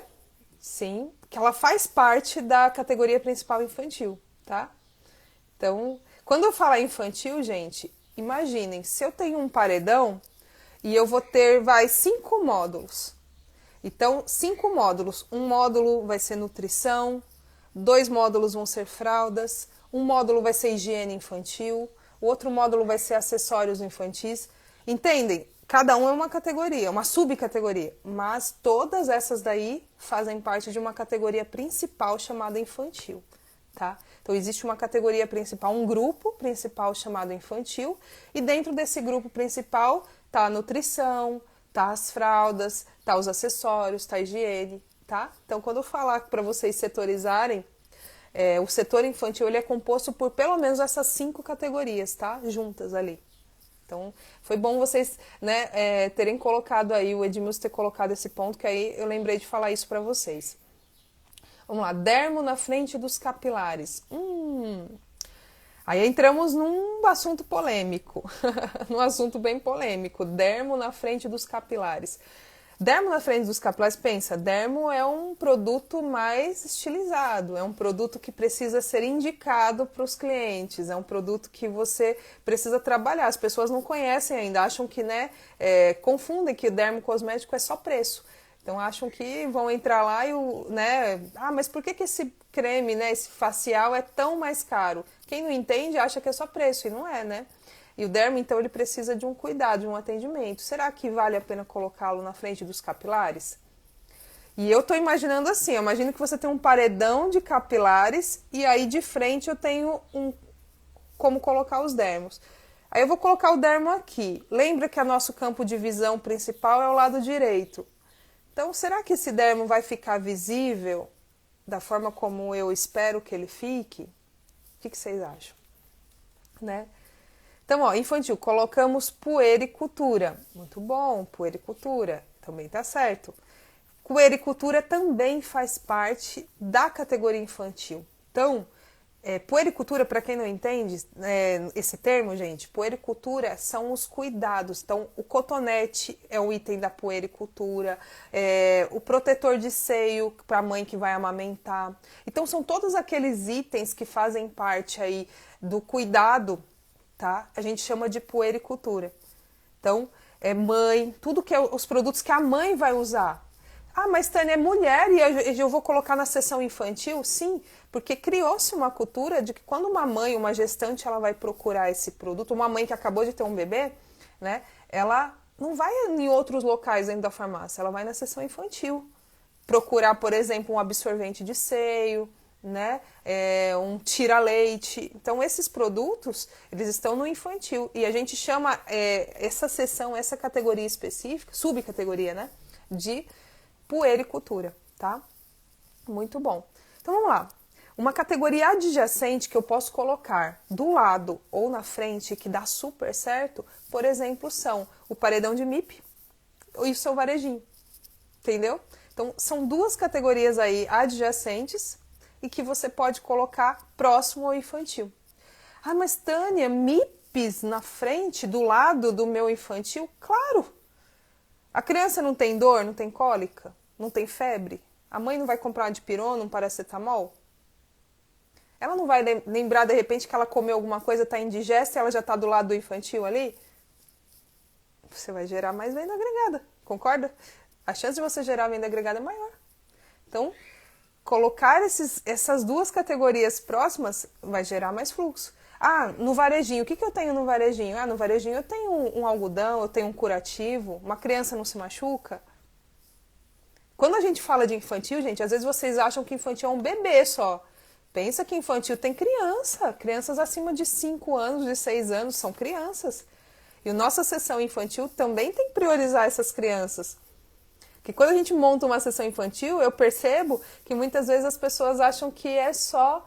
sim, que ela faz parte da categoria principal infantil, tá? Então, quando eu falar infantil, gente, imaginem, se eu tenho um paredão e eu vou ter, 5 módulos. Então, 5 módulos. Um módulo vai ser nutrição, 2 módulos vão ser fraldas, um módulo vai ser higiene infantil, o outro módulo vai ser acessórios infantis. Entendem? Cada um é uma categoria, uma subcategoria, mas todas essas daí fazem parte de uma categoria principal chamada infantil, tá? Então existe uma categoria principal, um grupo principal chamado infantil, e dentro desse grupo principal tá a nutrição, tá as fraldas, tá os acessórios, tá a higiene, tá? Então quando eu falar para vocês setorizarem, o setor infantil ele é composto por pelo menos essas 5 categorias, tá? Juntas ali. Então, foi bom vocês, né, terem colocado aí, o Edmilson ter colocado esse ponto, que aí eu lembrei de falar isso para vocês. Vamos lá, dermo na frente dos capilares. Aí entramos num assunto polêmico, num assunto bem polêmico, dermo na frente dos capilares. Dermo na frente dos capilares, pensa, dermo é um produto mais estilizado, é um produto que precisa ser indicado para os clientes, é um produto que você precisa trabalhar. As pessoas não conhecem ainda, acham que, né, confundem que o dermo cosmético é só preço. Então acham que vão entrar lá e, mas por que esse creme, né, esse facial é tão mais caro? Quem não entende acha que é só preço, e não é, né? E o dermo, então, ele precisa de um cuidado, de um atendimento. Será que vale a pena colocá-lo na frente dos capilares? E eu estou imaginando assim, eu imagino que você tem um paredão de capilares e aí de frente eu tenho como colocar os dermos. Aí eu vou colocar o dermo aqui. Lembra que o nosso campo de visão principal é o lado direito. Então, será que esse dermo vai ficar visível da forma como eu espero que ele fique? O que vocês acham? Né? Então, infantil, colocamos puericultura. Muito bom, puericultura. Também tá certo. Puericultura também faz parte da categoria infantil. Então, puericultura, para quem não entende esse termo, gente, puericultura são os cuidados. Então, o cotonete é um item da puericultura, o protetor de seio para a mãe que vai amamentar. Então, são todos aqueles itens que fazem parte aí do cuidado, tá? A gente chama de puericultura. Então, mãe, tudo que os produtos que a mãe vai usar. Ah, mas Tânia é mulher e eu vou colocar na seção infantil? Sim, porque criou-se uma cultura de que quando uma mãe, uma gestante, ela vai procurar esse produto, uma mãe que acabou de ter um bebê, né? Ela não vai em outros locais dentro da farmácia, ela vai na seção infantil. Procurar, por exemplo, um absorvente de seio, né? Um tira-leite. Então, esses produtos, eles estão no infantil. E a gente chama essa seção, essa categoria específica, subcategoria, né? De puericultura, tá? Muito bom. Então, vamos lá. Uma categoria adjacente que eu posso colocar do lado ou na frente, que dá super certo, por exemplo, são o paredão de MIP e o seu varejinho. Entendeu? Então, são 2 categorias aí adjacentes e que você pode colocar próximo ao infantil. Ah, mas Tânia, MIPs na frente, do lado do meu infantil? Claro! A criança não tem dor, não tem cólica, não tem febre? A mãe não vai comprar uma dipirona, um paracetamol? Ela não vai lembrar, de repente, que ela comeu alguma coisa, está indigesta e ela já está do lado do infantil ali? Você vai gerar mais venda agregada, concorda? A chance de você gerar venda agregada é maior. Então, colocar essas 2 categorias próximas vai gerar mais fluxo. Ah, no varejinho, o que eu tenho no varejinho? Ah, no varejinho eu tenho um algodão, eu tenho um curativo, uma criança não se machuca. Quando a gente fala de infantil, gente, às vezes vocês acham que infantil é um bebê só. Pensa que infantil tem crianças acima de 5 anos, de 6 anos, são crianças. E a nossa sessão infantil também tem que priorizar essas crianças. Porque quando a gente monta uma sessão infantil, eu percebo que muitas vezes as pessoas acham que é só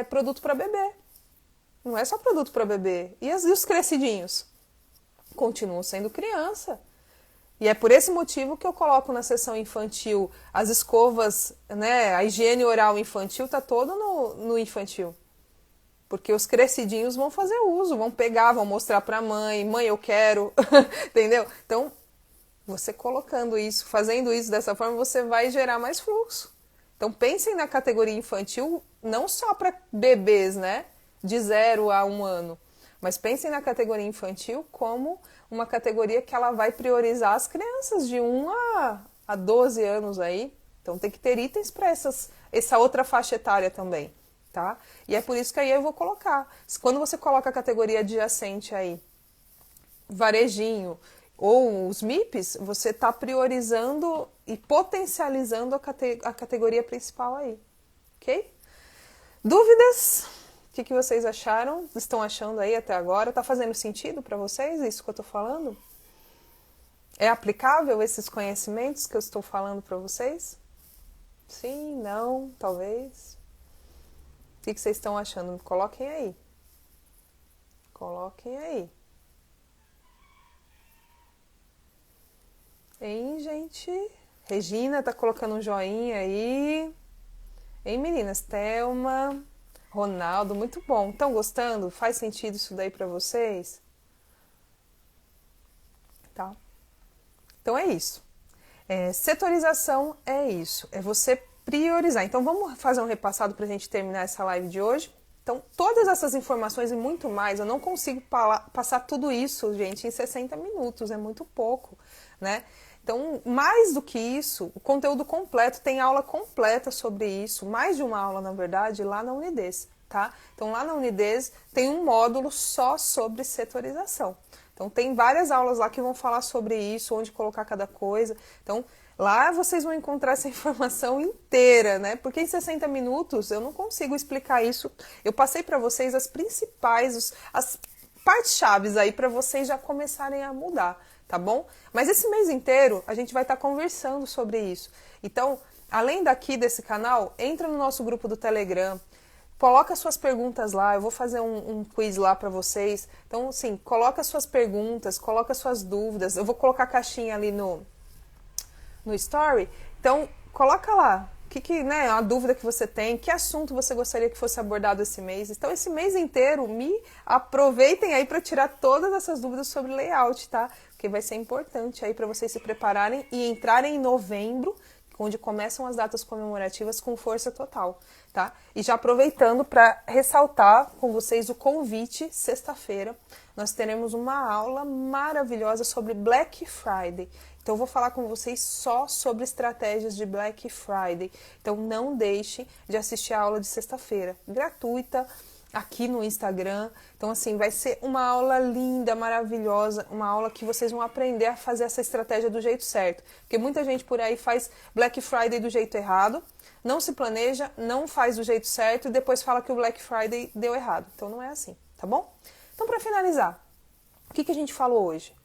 produto para bebê. Não é só produto para bebê. E os crescidinhos? Continuam sendo criança. E é por esse motivo que eu coloco na sessão infantil as escovas, né, a higiene oral infantil está todo no infantil. Porque os crescidinhos vão fazer uso, vão pegar, vão mostrar para a mãe, mãe, eu quero, entendeu? Então, você colocando isso, fazendo isso dessa forma, você vai gerar mais fluxo. Então, pensem na categoria infantil não só para bebês, né, de 0 a 1 ano, mas pensem na categoria infantil como uma categoria que ela vai priorizar as crianças de 1 a 12 anos aí. Então, tem que ter itens para essa outra faixa etária também. Tá? E é por isso que aí eu vou colocar. Quando você coloca a categoria adjacente aí, varejinho ou os MIPs, você está priorizando e potencializando a categoria principal aí. Ok? Dúvidas? O que vocês acharam? Estão achando aí até agora? Está fazendo sentido para vocês isso que eu estou falando? É aplicável esses conhecimentos que eu estou falando para vocês? Sim, não, talvez. O que vocês estão achando? Coloquem aí. Coloquem aí. Hein, gente? Regina tá colocando um joinha aí. Hein, meninas? Thelma, Ronaldo, muito bom. Estão gostando? Faz sentido isso daí pra vocês? Tá? Então é isso. Setorização é isso. É você priorizar. Então vamos fazer um repassado para a gente terminar essa live de hoje. Então todas essas informações e muito mais, eu não consigo passar tudo isso, gente, em 60 minutos, é muito pouco, né? Então, mais do que isso, o conteúdo completo, tem aula completa sobre isso, mais de uma aula, na verdade, lá na Unides, tá? Então lá na Unides tem um módulo só sobre setorização. Então tem várias aulas lá que vão falar sobre isso, onde colocar cada coisa. Então, lá vocês vão encontrar essa informação inteira, né? Porque em 60 minutos eu não consigo explicar isso. Eu passei para vocês as principais, as partes chaves aí para vocês já começarem a mudar, tá bom? Mas esse mês inteiro a gente vai estar conversando sobre isso. Então, além daqui desse canal, entra no nosso grupo do Telegram, coloca suas perguntas lá, eu vou fazer um quiz lá para vocês. Então, sim, coloca suas perguntas, coloca suas dúvidas. Eu vou colocar a caixinha ali no story, então coloca lá né, a dúvida que você tem, que assunto você gostaria que fosse abordado esse mês. Então esse mês inteiro aproveitem aí para tirar todas essas dúvidas sobre layout, tá? Porque vai ser importante aí para vocês se prepararem e entrarem em novembro, onde começam as datas comemorativas com força total, tá? E já aproveitando para ressaltar com vocês o convite, sexta-feira, nós teremos uma aula maravilhosa sobre Black Friday. Então eu vou falar com vocês só sobre estratégias de Black Friday. Então não deixem de assistir a aula de sexta-feira, gratuita, aqui no Instagram. Então assim, vai ser uma aula linda, maravilhosa, uma aula que vocês vão aprender a fazer essa estratégia do jeito certo. Porque muita gente por aí faz Black Friday do jeito errado, não se planeja, não faz do jeito certo e depois fala que o Black Friday deu errado. Então não é assim, tá bom? Então para finalizar, o que a gente falou hoje?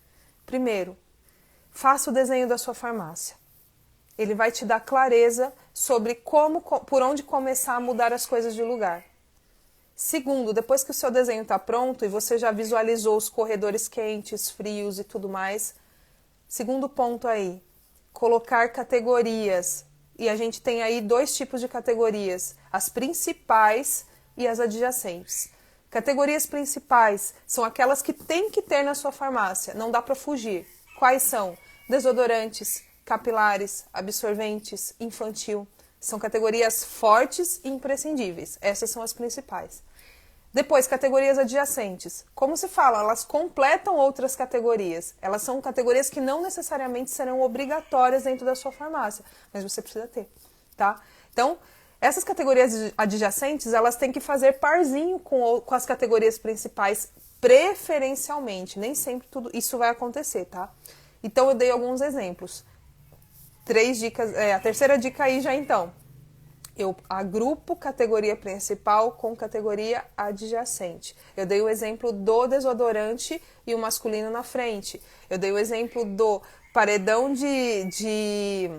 Primeiro, faça o desenho da sua farmácia. Ele vai te dar clareza sobre por onde começar a mudar as coisas de lugar. Segundo, depois que o seu desenho está pronto e você já visualizou os corredores quentes, frios e tudo mais, segundo ponto aí, colocar categorias. E a gente tem aí 2 tipos de categorias, as principais e as adjacentes. Categorias principais são aquelas que tem que ter na sua farmácia, não dá para fugir. Quais são? Desodorantes, capilares, absorventes, infantil. São categorias fortes e imprescindíveis. Essas são as principais. Depois, categorias adjacentes. Como se fala, elas completam outras categorias. Elas são categorias que não necessariamente serão obrigatórias dentro da sua farmácia, mas você precisa ter, tá? Então, essas categorias adjacentes, elas têm que fazer parzinho com as categorias principais, preferencialmente. Nem sempre tudo isso vai acontecer, tá? Então, eu dei alguns exemplos. 3 dicas, a terceira dica aí já então. eu agrupo categoria principal com categoria adjacente. Eu dei o exemplo do desodorante e o masculino na frente. Eu dei o exemplo do paredão de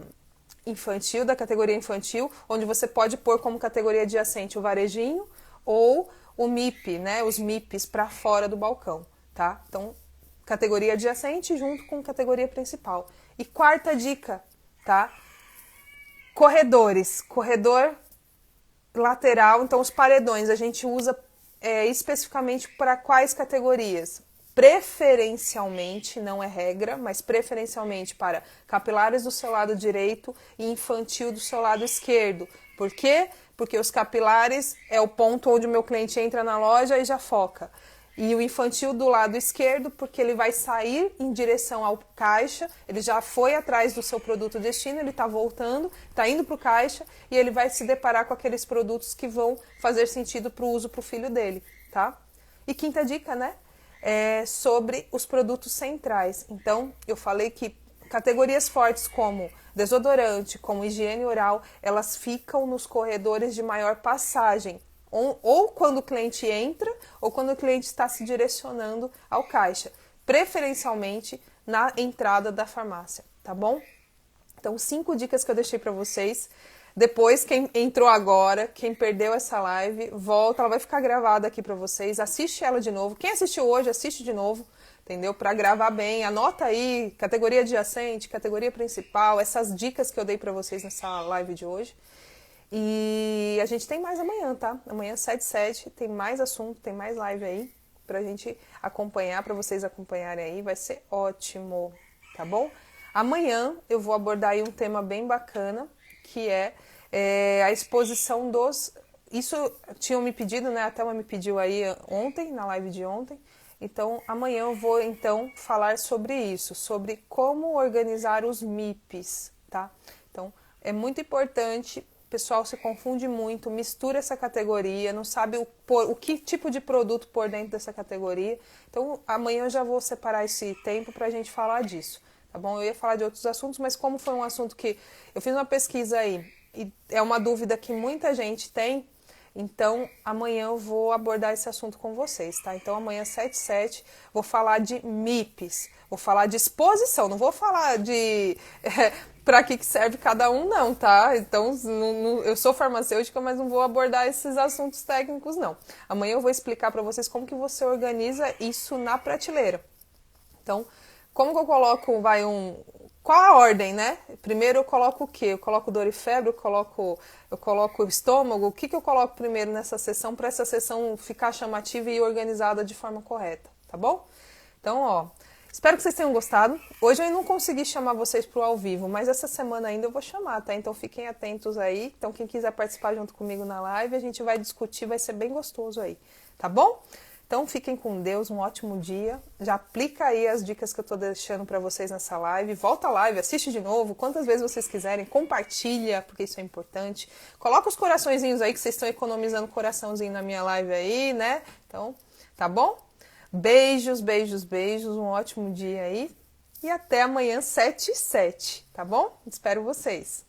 infantil, da categoria infantil, onde você pode pôr como categoria adjacente o varejinho ou o MIP, né? Os MIPs para fora do balcão, tá? Então, categoria adjacente junto com categoria principal. E quarta dica, tá? Corredores, corredor lateral, então os paredões a gente usa especificamente para quais categorias? Preferencialmente, não é regra, mas preferencialmente para capilares do seu lado direito e infantil do seu lado esquerdo. Por quê? Porque os capilares é o ponto onde o meu cliente entra na loja e já foca. E o infantil do lado esquerdo, porque ele vai sair em direção ao caixa, ele já foi atrás do seu produto destino, ele está voltando, está indo para o caixa e ele vai se deparar com aqueles produtos que vão fazer sentido para o uso para o filho dele, tá? E quinta dica, né? É sobre os produtos centrais. Então, eu falei que categorias fortes como desodorante, como higiene oral, elas ficam nos corredores de maior passagem. Ou quando o cliente entra, ou quando o cliente está se direcionando ao caixa. Preferencialmente na entrada da farmácia, tá bom? Então, 5 dicas que eu deixei para vocês. Depois, quem entrou agora, quem perdeu essa live, volta, ela vai ficar gravada aqui para vocês. Assiste ela de novo. Quem assistiu hoje, assiste de novo, entendeu? Para gravar bem. Anota aí, categoria adjacente, categoria principal, essas dicas que eu dei para vocês nessa live de hoje. E a gente tem mais amanhã, tá? Amanhã, 7h07, tem mais assunto, tem mais live aí pra gente acompanhar, pra vocês acompanharem aí, vai ser ótimo, tá bom? Amanhã eu vou abordar aí um tema bem bacana, que é a exposição dos... Isso tinham me pedido, né? A Thelma me pediu aí ontem, na live de ontem. Então, amanhã eu vou, então, falar sobre isso, sobre como organizar os MIPs, tá? Então, é muito importante... O pessoal se confunde muito, mistura essa categoria, não sabe o que tipo de produto pôr dentro dessa categoria. Então, amanhã eu já vou separar esse tempo para a gente falar disso, tá bom? Eu ia falar de outros assuntos, mas como foi um assunto que eu fiz uma pesquisa aí, e é uma dúvida que muita gente tem, então amanhã eu vou abordar esse assunto com vocês, tá? Então, amanhã, 7h07, vou falar de MIPs, vou falar de exposição, não vou falar de... para que serve cada um, não, tá? Então, eu sou farmacêutica, mas não vou abordar esses assuntos técnicos, não. Amanhã eu vou explicar para vocês como que você organiza isso na prateleira. Então, como que eu coloco, qual a ordem, né? Primeiro eu coloco o quê? Eu coloco dor e febre, eu coloco o estômago. O que eu coloco primeiro nessa sessão para essa sessão ficar chamativa e organizada de forma correta, tá bom? Então, ó... Espero que vocês tenham gostado. Hoje eu não consegui chamar vocês para o ao vivo, mas essa semana ainda eu vou chamar, tá? Então fiquem atentos aí. Então quem quiser participar junto comigo na live, a gente vai discutir, vai ser bem gostoso aí, tá bom? Então fiquem com Deus, um ótimo dia. Já aplica aí as dicas que eu tô deixando para vocês nessa live. Volta a live, assiste de novo, quantas vezes vocês quiserem. Compartilha, porque isso é importante. Coloca os coraçõezinhos aí, que vocês estão economizando coraçãozinho na minha live aí, né? Então, tá bom? Beijos, beijos, beijos, um ótimo dia aí e até amanhã 7h07, tá bom? Espero vocês.